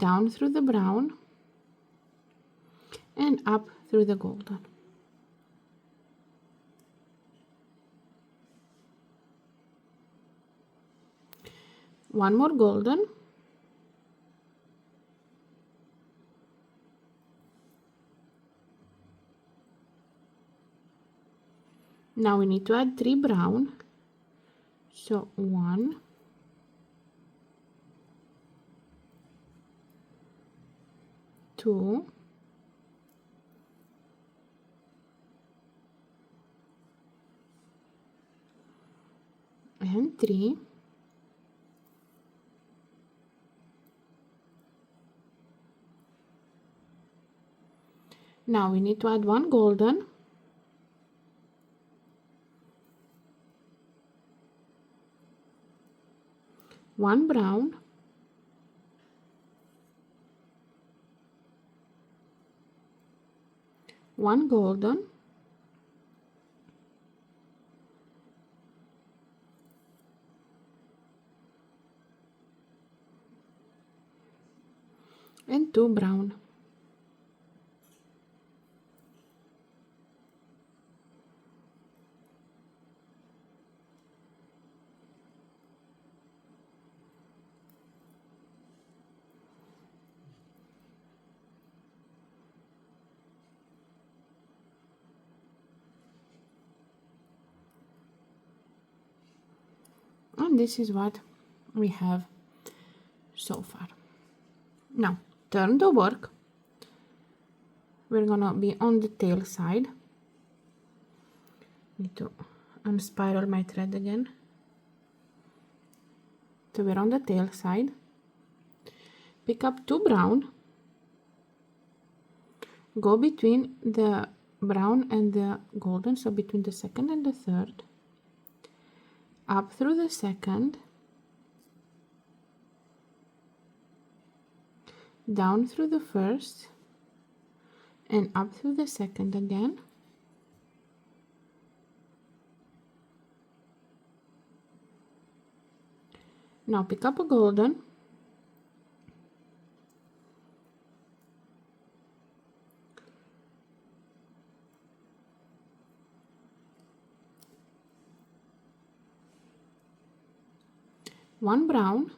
down through the brown, and up through the golden. One more golden, now we need to add 3 brown, so 1, 2, and 3. Now we need to add 1 golden, one brown, one golden, and 2 brown. And this is what we have so far. Now turn the work. we're gonna be on the tail side. Need to unspiral my thread again. So we're on the tail side. Pick up 2 brown, go between the brown and the golden, so between the second and the third, up through the second, down through the first, and up through the second again. Now pick up a golden, one brown,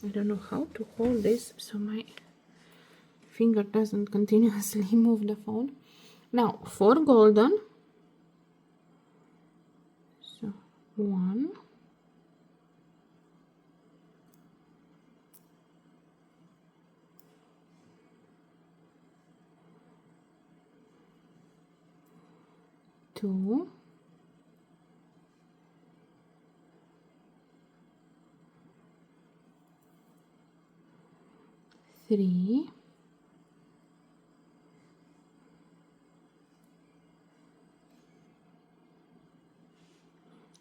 I don't know how to hold this so my finger doesn't continuously move the phone. Now 4 golden, so 1, 2, 3,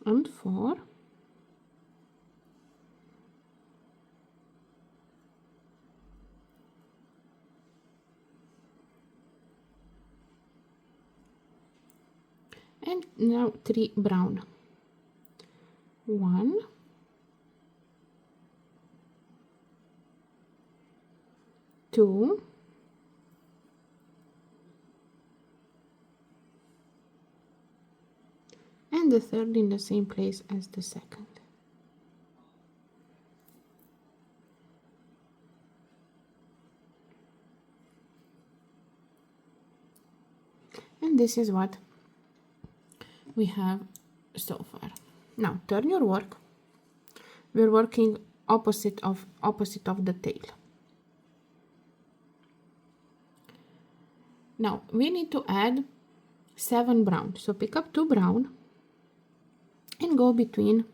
and 4, and now 3 brown, 1, 2, and the third in the same place as the second. And this is what we have so far. Now turn your work. We're working opposite of the tail. Now we need to add 7 brown. So pick up 2 brown and go between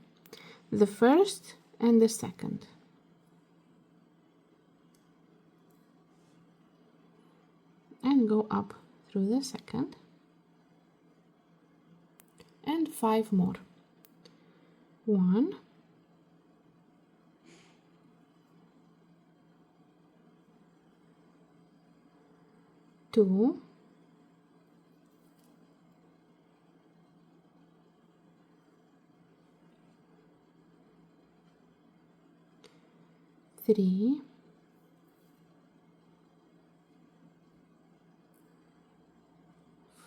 the first and the second. And go up through the second. And 5 more. 1, 2, 3,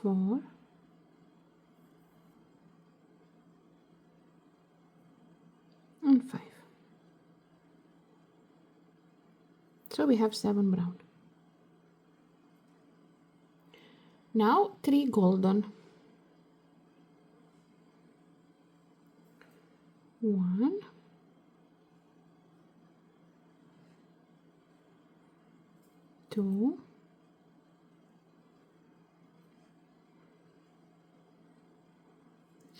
4, and 5. So we have 7 brown. Now 3 golden. 1, 2,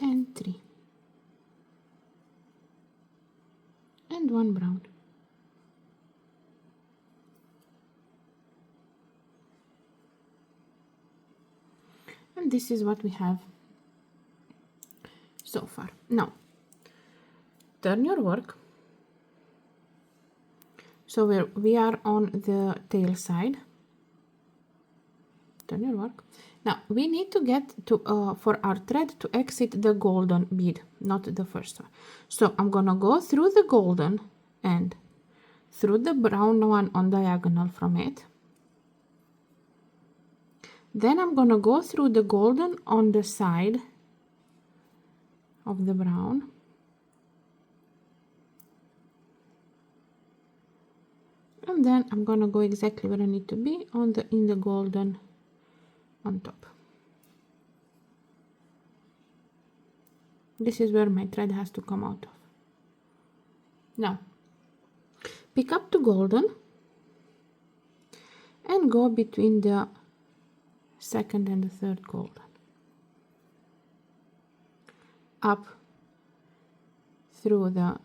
and 3. And 1 brown. And this is what we have so far. Now turn your work. So we are on the tail side. Turn your work. Now we need to get to for our thread to exit the golden bead, not the first one. So I'm gonna go through the golden and through the brown one on diagonal from it. Then I'm gonna go through the golden on the side of the brown. And then I'm gonna go exactly where I need to be in the golden on top. This is where my thread has to come out of. Now pick up the golden and go between the second and the third golden, up through the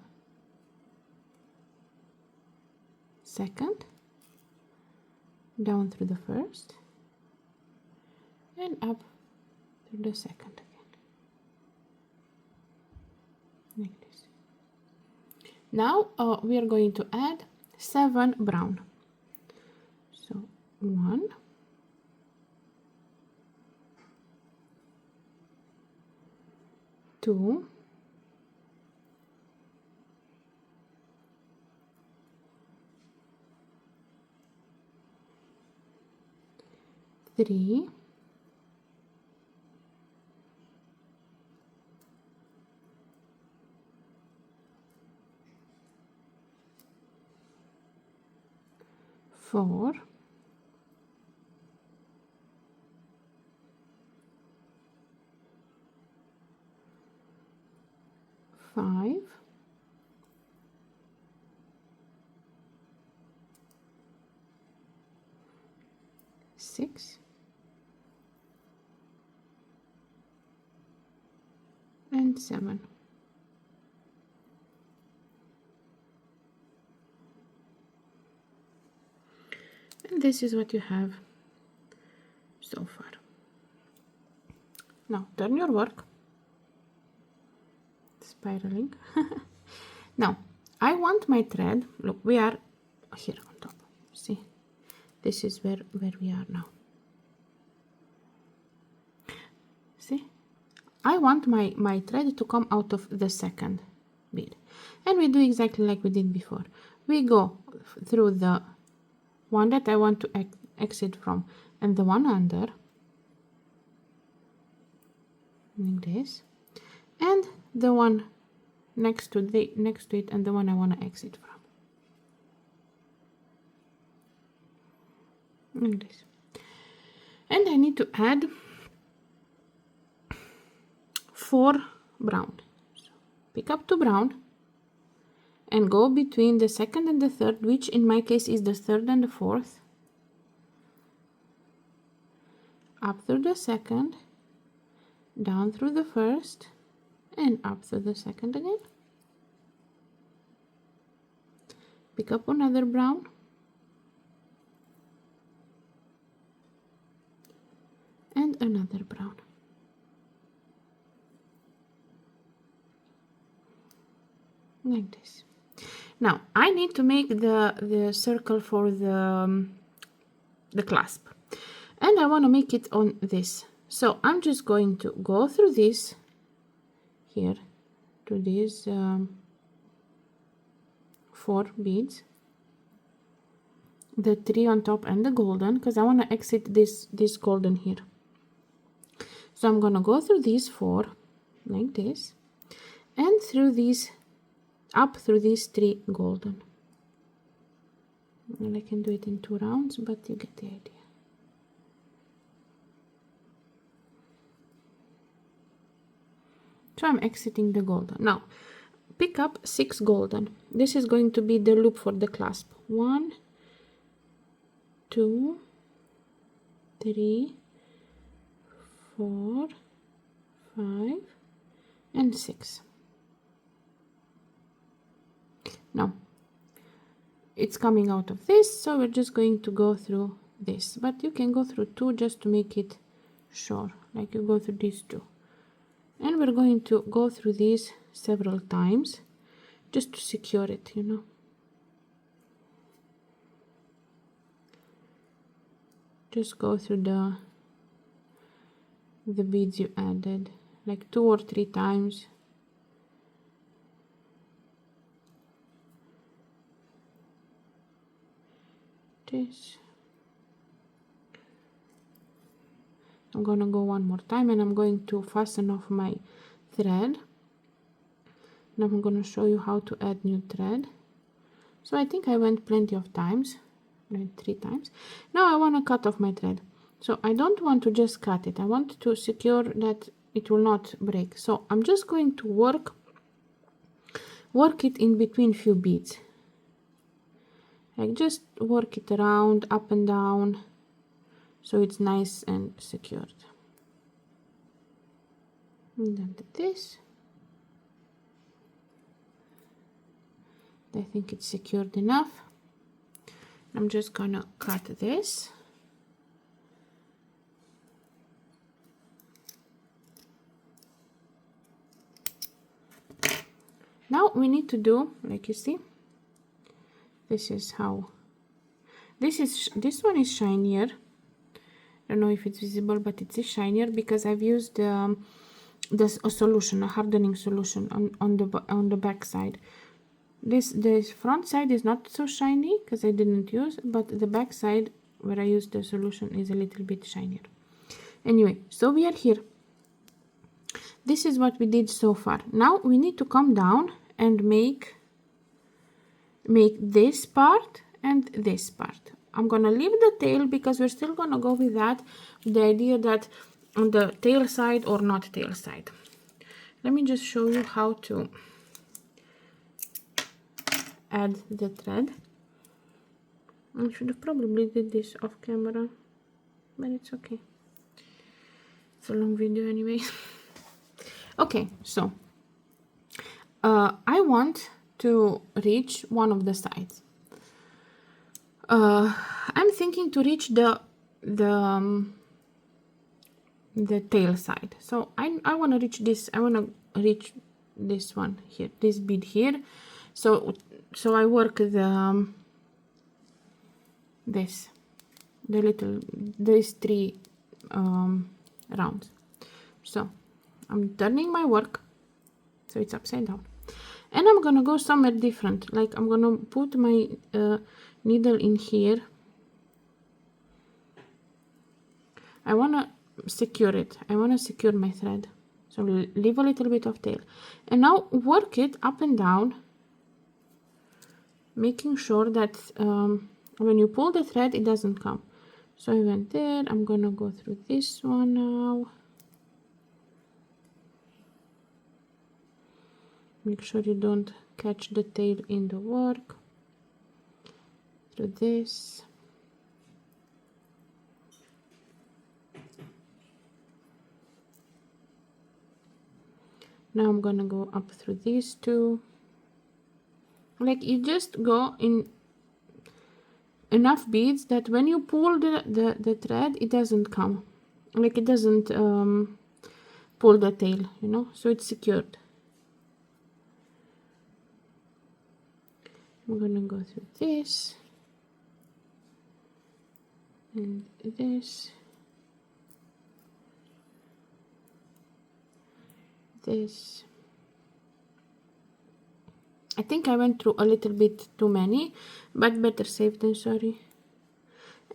second, down through the first, and up through the second again, like this. Now we are going to add 7 brown. So 1, 2, 3, 4, 5, 6, and 7. And this is what you have so far. Now turn your work, spiraling. Now I want my thread, look, we are here on top, see, this is where we are now. See, I want my thread to come out of the second bead, and we do exactly like we did before. We go through the one that I want to exit from and the one under, like this, and the one next to it and the one I want to exit from, like this. And I need to add 4 brown. So pick up 2 brown and go between the second and the third, which in my case is the third and the fourth, up through the second, down through the first, and up through the second again. Pick up another brown and another brown. Like this. Now I need to make the circle for the clasp, and I want to make it on this. So I'm just going to go through this here to these 4 beads, the 3 on top and the golden, because I want to exit this golden here. So I'm gonna go through these 4 like this, and through these, up through these 3 golden. And I can do it in 2 rounds, but you get the idea. So I'm exiting the golden. Now pick up 6 golden. This is going to be the loop for the clasp. 1, 2, 3, 4, 5, and 6. Now it's coming out of this, so we're just going to go through this, but you can go through 2 just to make it sure, like you go through these 2, and we're going to go through these several times just to secure it, you know. Just go through the beads you added like 2 or 3 times. This. I'm gonna go one more time, and I'm going to fasten off my thread. Now I'm gonna show you how to add new thread. So I think I went plenty of times, like 3 times. Now I want to cut off my thread. So I don't want to just cut it. I want to secure that it will not break. So I'm just going to work work it in between few beads. Like just work it around, up and down, so it's nice and secured. And then this. I think it's secured enough. I'm just gonna cut this. Now we need to do, like you see, this is how, this one is shinier. I don't know if it's visible, but it is shinier because I've used a solution, a hardening solution on the back side. This front side is not so shiny because I didn't use, but the back side where I used the solution is a little bit shinier. Anyway, so we are here. This is what we did so far. Now we need to come down and make this part and this part. I'm gonna leave the tail because we're still gonna go with that, the idea that on the tail side or not tail side. Let me just show you how to add the thread. I should have probably did this off camera, but it's okay. It's a long video anyway. Okay, so I want to reach one of the sides. I'm thinking to reach the tail side. So I want to reach this. I want to reach this one here, this bead here. So I work these three rounds. So I'm turning my work so it's upside down, and I'm gonna go somewhere different. Like I'm gonna put my needle in here. I wanna secure it. I wanna secure my thread. So leave a little bit of tail, and now work it up and down, making sure that when you pull the thread it doesn't come. So I went there. I'm gonna go through this one now. Make sure you don't catch the tail in the work. Through this. Now I'm gonna go up through these two. Like you just go in enough beads that when you pull the thread it doesn't come. Like it doesn't pull the tail, you know, so it's secured. I'm gonna go through this and this, this. I think I went through a little bit too many, but better safe than sorry.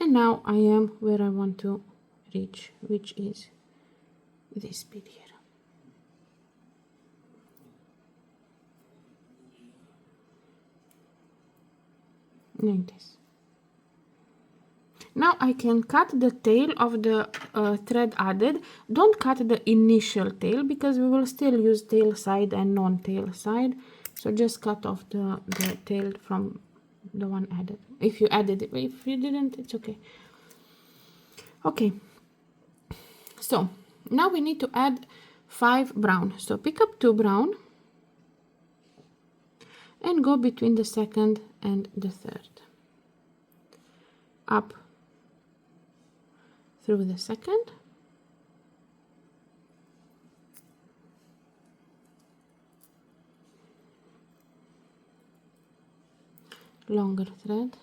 And now I am where I want to reach, which is this bead here. Like this. Now I can cut the tail of the thread added. Don't cut the initial tail because we will still use tail side and non-tail side. So just cut off the tail from the one added. If you added it, if you didn't, it's okay. Okay. So now we need to add 5 brown. So pick up 2 brown and go between the second and the third. Up through the second. Longer thread.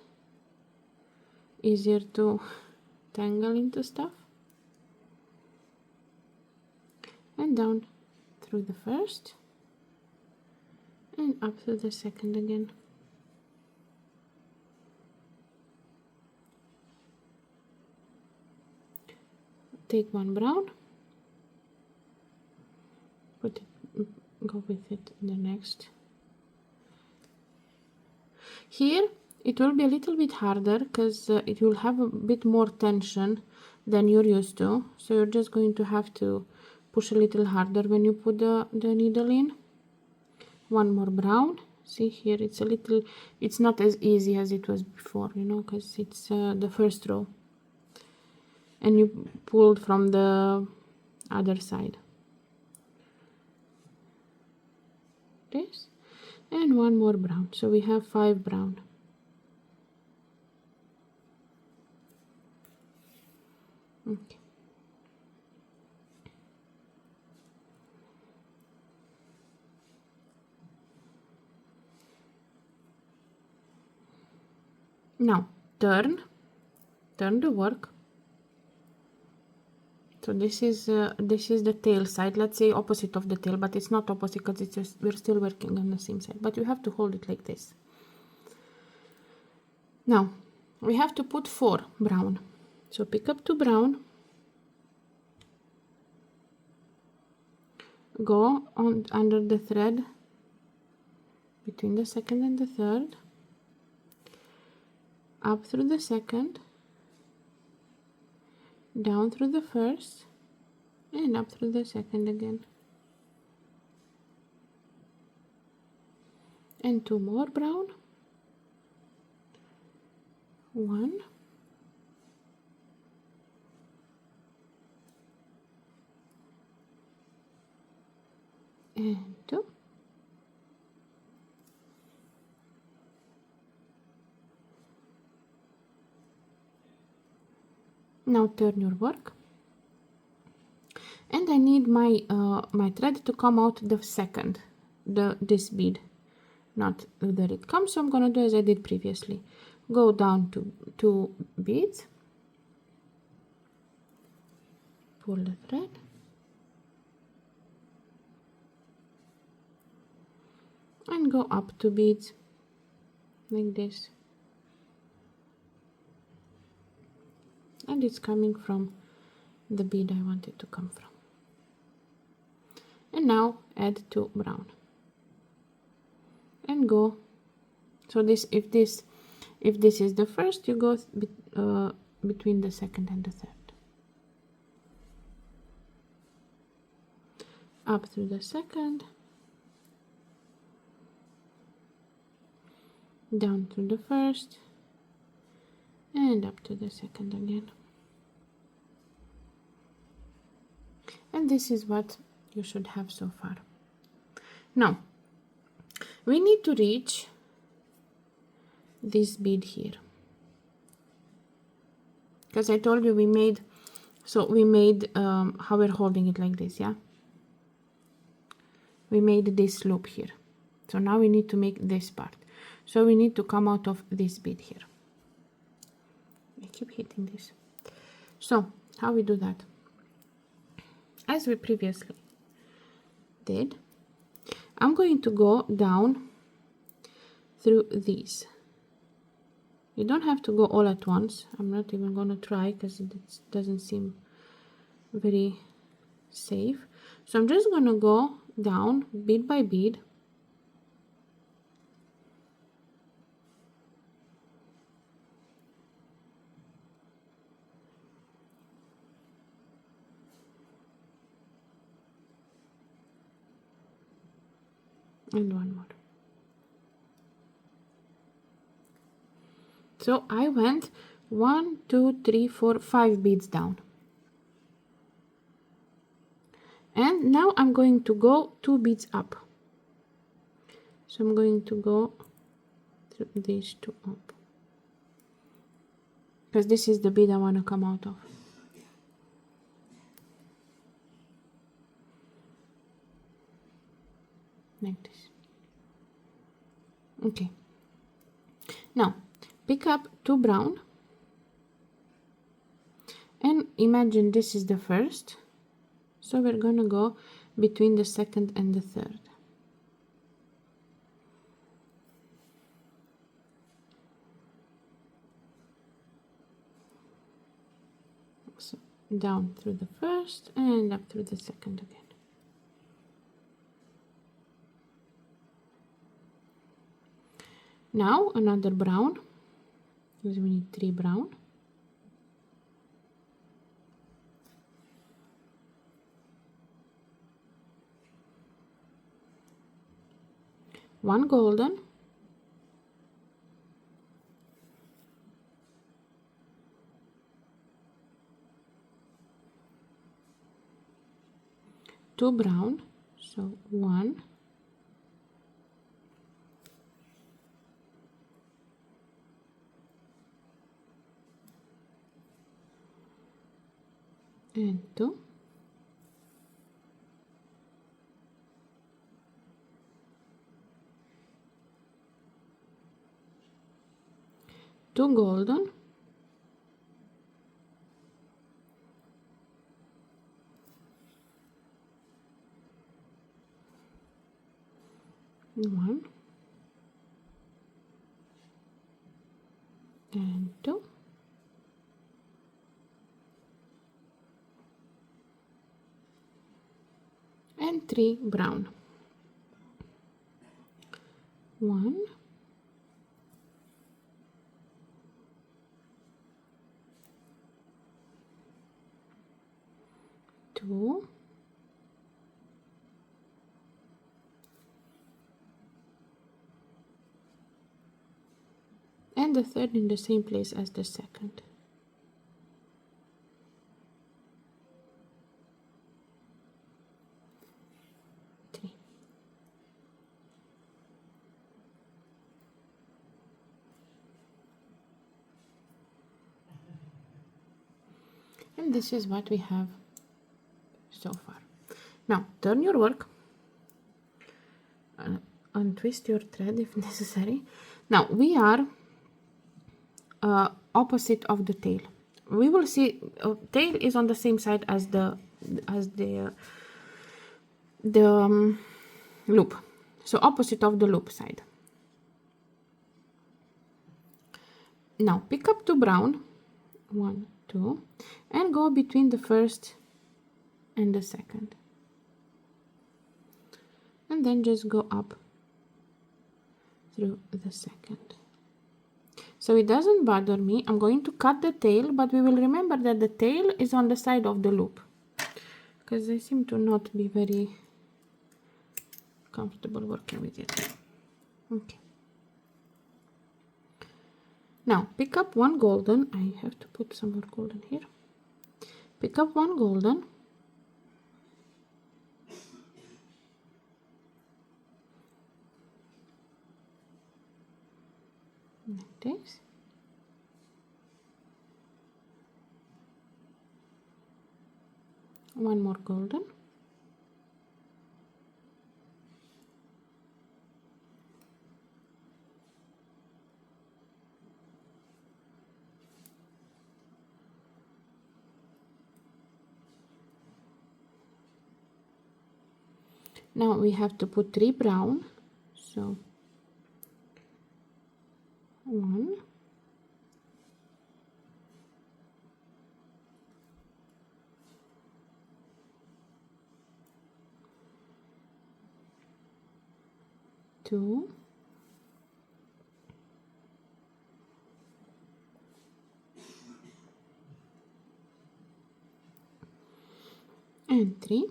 Easier to tangle into stuff. And down through the first. And up through the second again. Take 1 brown, put it, go with it in the next. Here it will be a little bit harder because it will have a bit more tension than you're used to, so you're just going to have to push a little harder when you put the needle in. 1 more brown See here, it's a little, it's not as easy as it was before, you know, because it's the first row and you pulled from the other side. This and one more brown, so we have 5 brown. Okay. Now turn the work. So this is the tail side, let's say opposite of the tail, but it's not opposite because it's just, we're still working on the same side, but you have to hold it like this. Now we have to put 4 brown, so pick up 2 brown, go on under the thread between the second and the third, up through the second, down through the first, and up through the second again, and 2 more brown, 1 and 2. Now turn your work, and I need my my thread to come out the second, this bead, not where it comes. So I'm gonna do as I did previously. Go down to 2 beads, pull the thread, and go up 2 beads like this, and it's coming from the bead I want it to come from. And now add 2 brown and go. So this, if this is the first, you go between the second and the third, up through the second, down through the first, and up to the second again. And this is what you should have so far. Now we need to reach this bead here, because I told you we made, so we made how we're holding it like this, yeah, we made this loop here. So now we need to make this part, so we need to come out of this bead here. I keep hitting this. So how we do that? As we previously did, I'm going to go down through these. You don't have to go all at once. I'm not even going to try because it doesn't seem very safe. So I'm just going to go down bead by bead, and one more. So I went 1, 2, 3, 4, 5 beads down, and now I'm going to go 2 beads up. So I'm going to go through these 2 up, because this is the bead I want to come out of. Like this. Okay, now pick up 2 brown and imagine this is the first, so we're gonna go between the second and the third. So down through the first and up through the second again. Now another brown, because we need 3 brown. one golden, two brown, so one, and two, two golden, one, and two, and three brown, one, two, and the third in the same place as the second. Three. And this is what we have so far. Now turn your work, untwist your thread if necessary. Now we are opposite of the tail. We will see tail is on the same side as the loop, so opposite of the loop side. Now pick up two brown, one, two, and go between the first and the second, and then just go up through the second. So it doesn't bother me. I'm going to cut the tail, but we will remember that the tail is on the side of the loop, because I seem to not be very comfortable working with it. Okay. Now pick up one golden. I have to put some more golden here. Pick up one golden, like this. One more golden, now we have to put three brown, so one, two, and three,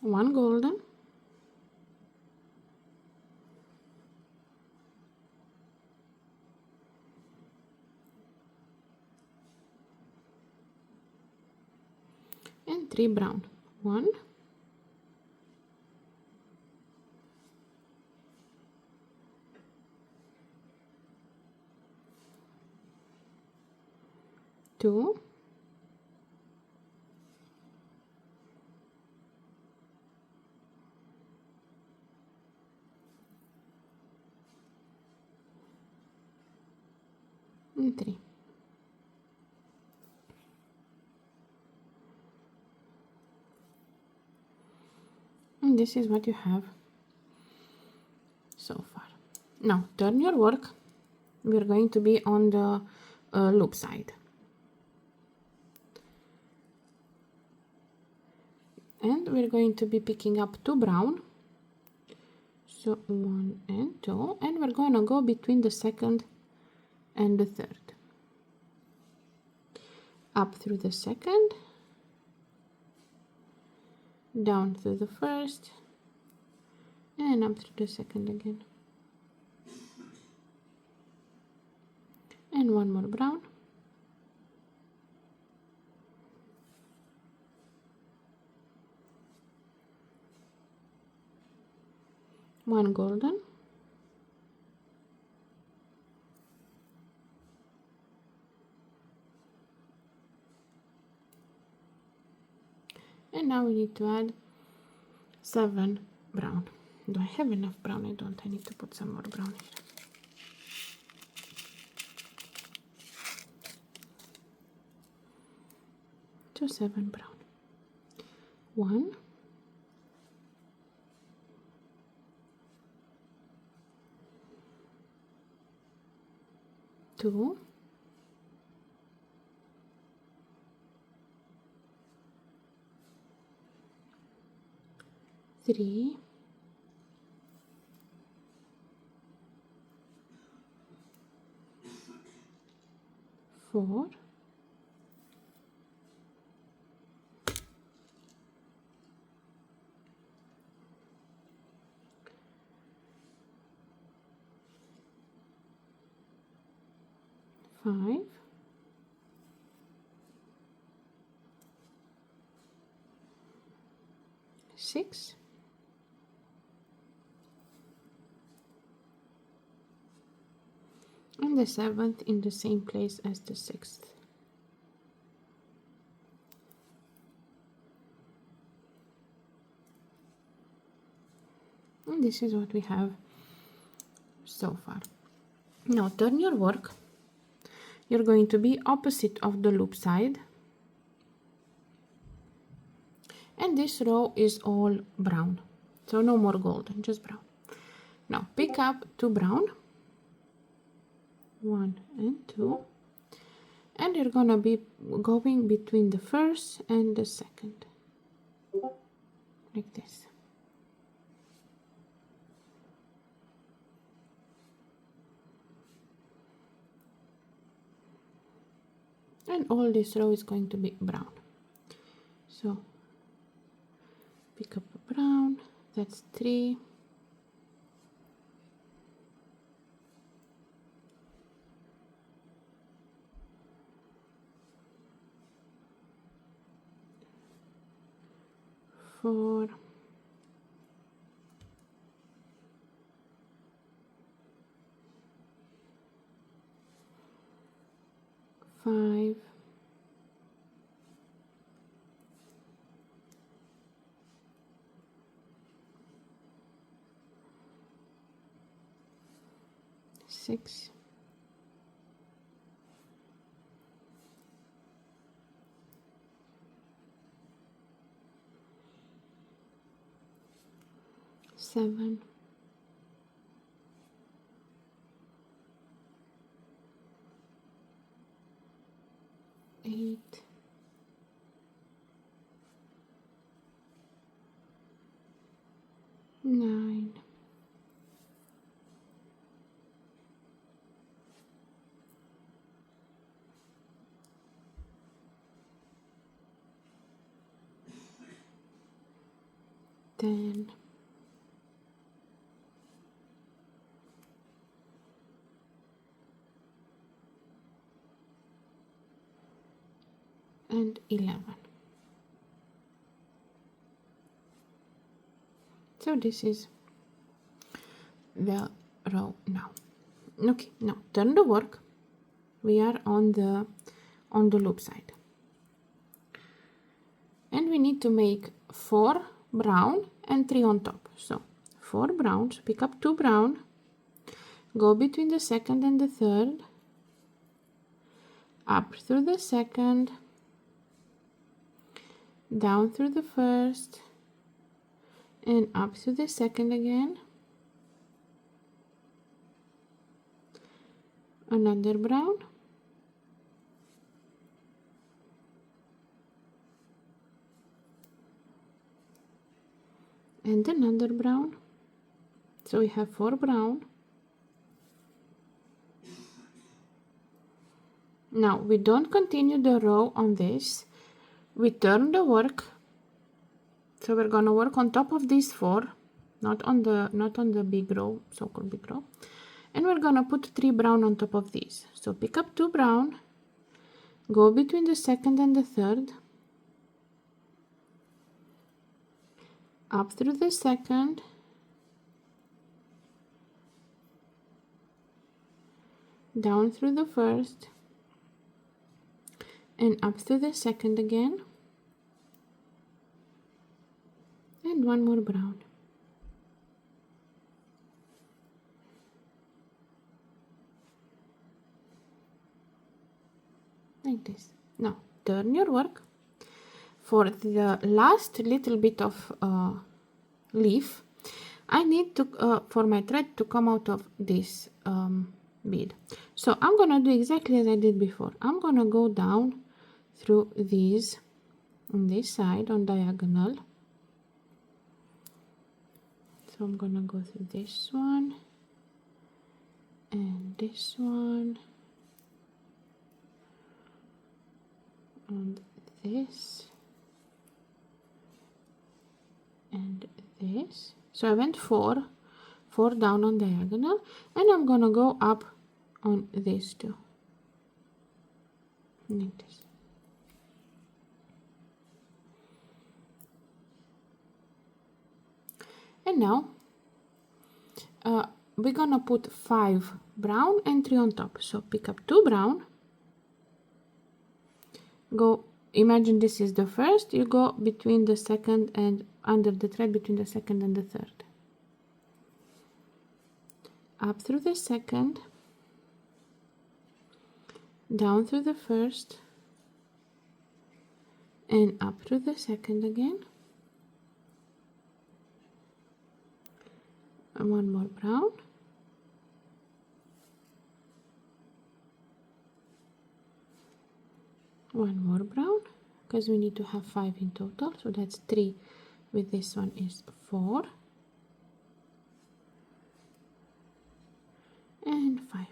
one golden, and three brown, one, two, and three. And this is what you have so far. Now turn your work. We're going to be on the loop side, and we're going to be picking up two brown, so one and two, and we're going to go between the second and the third. up through the second, down through the first, and up through the second again. And one more brown. One golden. And now we need to add 7 brown. Do I have enough brown? I don't. I need to put some more brown here. So 7 brown. 1, 2, 3, 4, 5, 6, and the 7th in the same place as the 6th. And this is what we have so far. Now turn your work. You're going to be opposite of the loop side, and this row is all brown, so no more golden, just brown. Now pick up 2 brown, 1 and 2, and you're gonna be going between the first and the second, like this. And all this row is going to be brown. So pick up a brown, that's 3, 4, 5, 6, 7, 8, 9, 10, 11. So this is the row now. Okay, now turn the work. We are on the loop side, and we need to make 4 brown and 3 on top. So 4 brown, so pick up 2 brown, go between the second and the third, up through the second, down through the first, and up through the second again, another brown, and another brown. So we have 4 brown, Now we don't continue the row on this, we turn the work. So we're gonna work on top of these 4, not on the big row, so-called big row, and we're gonna put 3 brown on top of these. So pick up 2 brown, go between the second and the third, up through the second, down through the first, and up through the second again, and 1 more brown. Like this. Now turn your work. For the last little bit of leaf, I need to for my thread to come out of this bead. So I'm gonna do exactly as I did before. I'm gonna go down through these on this side on diagonal. So I'm gonna go through this one and this one and this and this. So I went 4 down on diagonal, and I'm gonna go up on this too, like this. And now we're gonna put 5 brown and 3 on top. So pick up 2 brown, go, imagine this is the first, you go between the second and under the thread between the second and the third, up through the second, down through the first, and up through the second again, and 1 more brown, one more brown, because we need to have 5 in total, so that's 3 with this one is 4, and 5.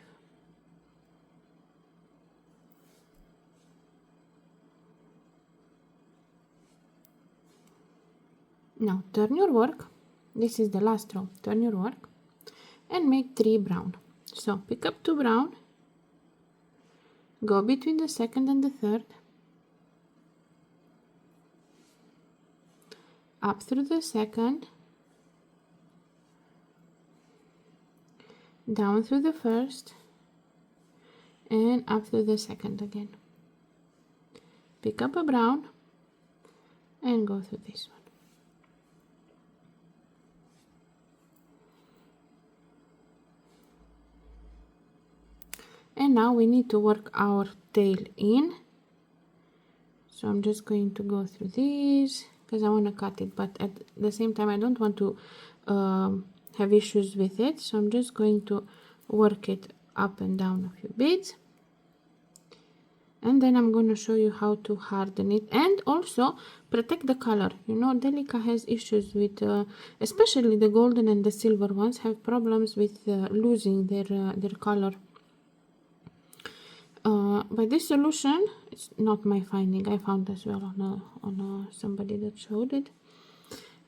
Now turn your work, this is the last row, turn your work and make 3 brown. So pick up 2 brown, go between the second and the third, up through the second, down through the first, and up through the second again. Pick up a brown and go through this one. And now we need to work our tail in. So I'm just going to go through these because I want to cut it, but at the same time I don't want to have issues with it, so I'm just going to work it up and down a few beads, and then I'm going to show you how to harden it and also protect the color. You know, delica has issues with especially the golden and the silver ones have problems with losing their color. By this solution, it's not my finding, I found as well on somebody that showed it,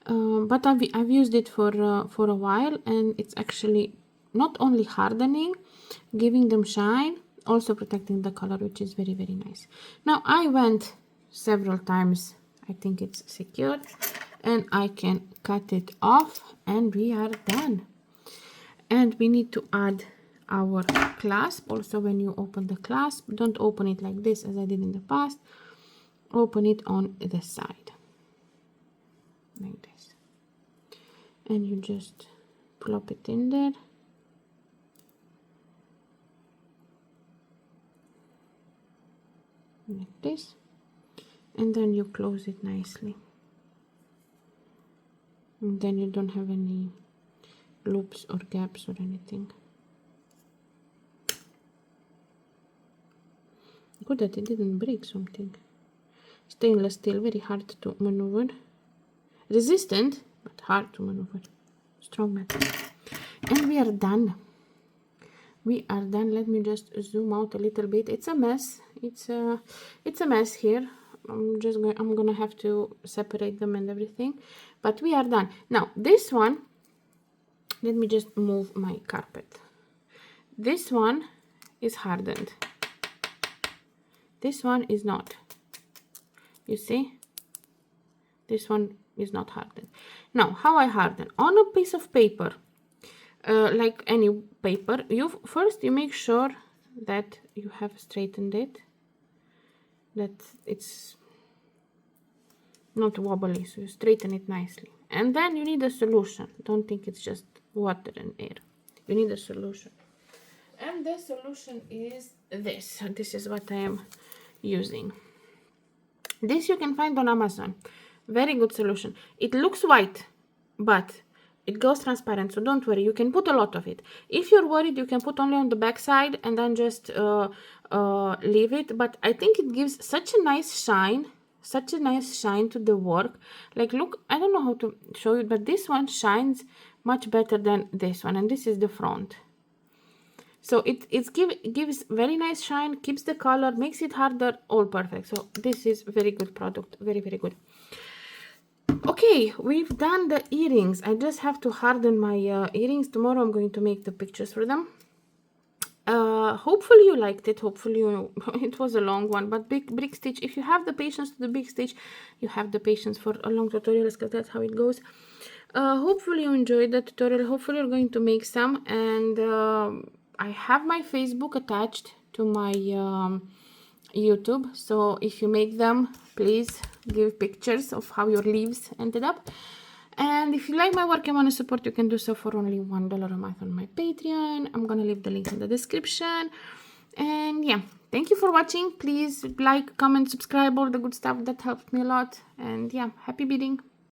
but I've used it for a while, and it's actually not only hardening, giving them shine, also protecting the color, which is very, very nice. Now I went several times, I think it's secured, and I can cut it off and we are done. And we need to add our clasp. Also, when you open the clasp, don't open it like this as I did in the past, open it on the side like this, and you just plop it in there, like this, and then you close it nicely, and then you don't have any loops or gaps or anything. Good that it didn't break something. Stainless steel, very hard to maneuver. Resistant, but hard to maneuver. Strong metal. And we are done. We are done. Let me just zoom out a little bit. It's a mess. It's a mess here. I'm gonna have to separate them and everything, but we are done. Now this one, let me just move my carpet. This one is hardened. This one is not. You see? This one is not hardened. Now, how I harden? On a piece of paper, like any paper, first you make sure that you have straightened it, that it's not wobbly, so you straighten it nicely. And then you need a solution. Don't think it's just water and air. You need a solution. And the solution is this. This is what I am using. This you can find on Amazon. Very good solution. It looks white, but it goes transparent, so don't worry. You can put a lot of it. If you're worried, you can put only on the back side and then just leave it. But I think it gives such a nice shine to the work. Like, look, I don't know how to show you, but this one shines much better than this one, and this is the front. So it gives very nice shine, keeps the color, makes it harder, all perfect. So this is very good product, very, very good. Okay, we've done the earrings. I just have to harden my earrings. Tomorrow I'm going to make the pictures for them. Hopefully you liked it. Hopefully it was a long one, but BrickStich, if you have the patience to the BrickStich, you have the patience for a long tutorial, because that's how it goes. Hopefully you enjoyed the tutorial. Hopefully you're going to make some, and I have my Facebook attached to my YouTube, so if you make them, please give pictures of how your leaves ended up. And if you like my work and want to support, you can do so for only $1 a month on my Patreon. I'm gonna leave the links in the description. And yeah, thank you for watching. Please like, comment, subscribe, all the good stuff. That helped me a lot. And yeah, happy beading.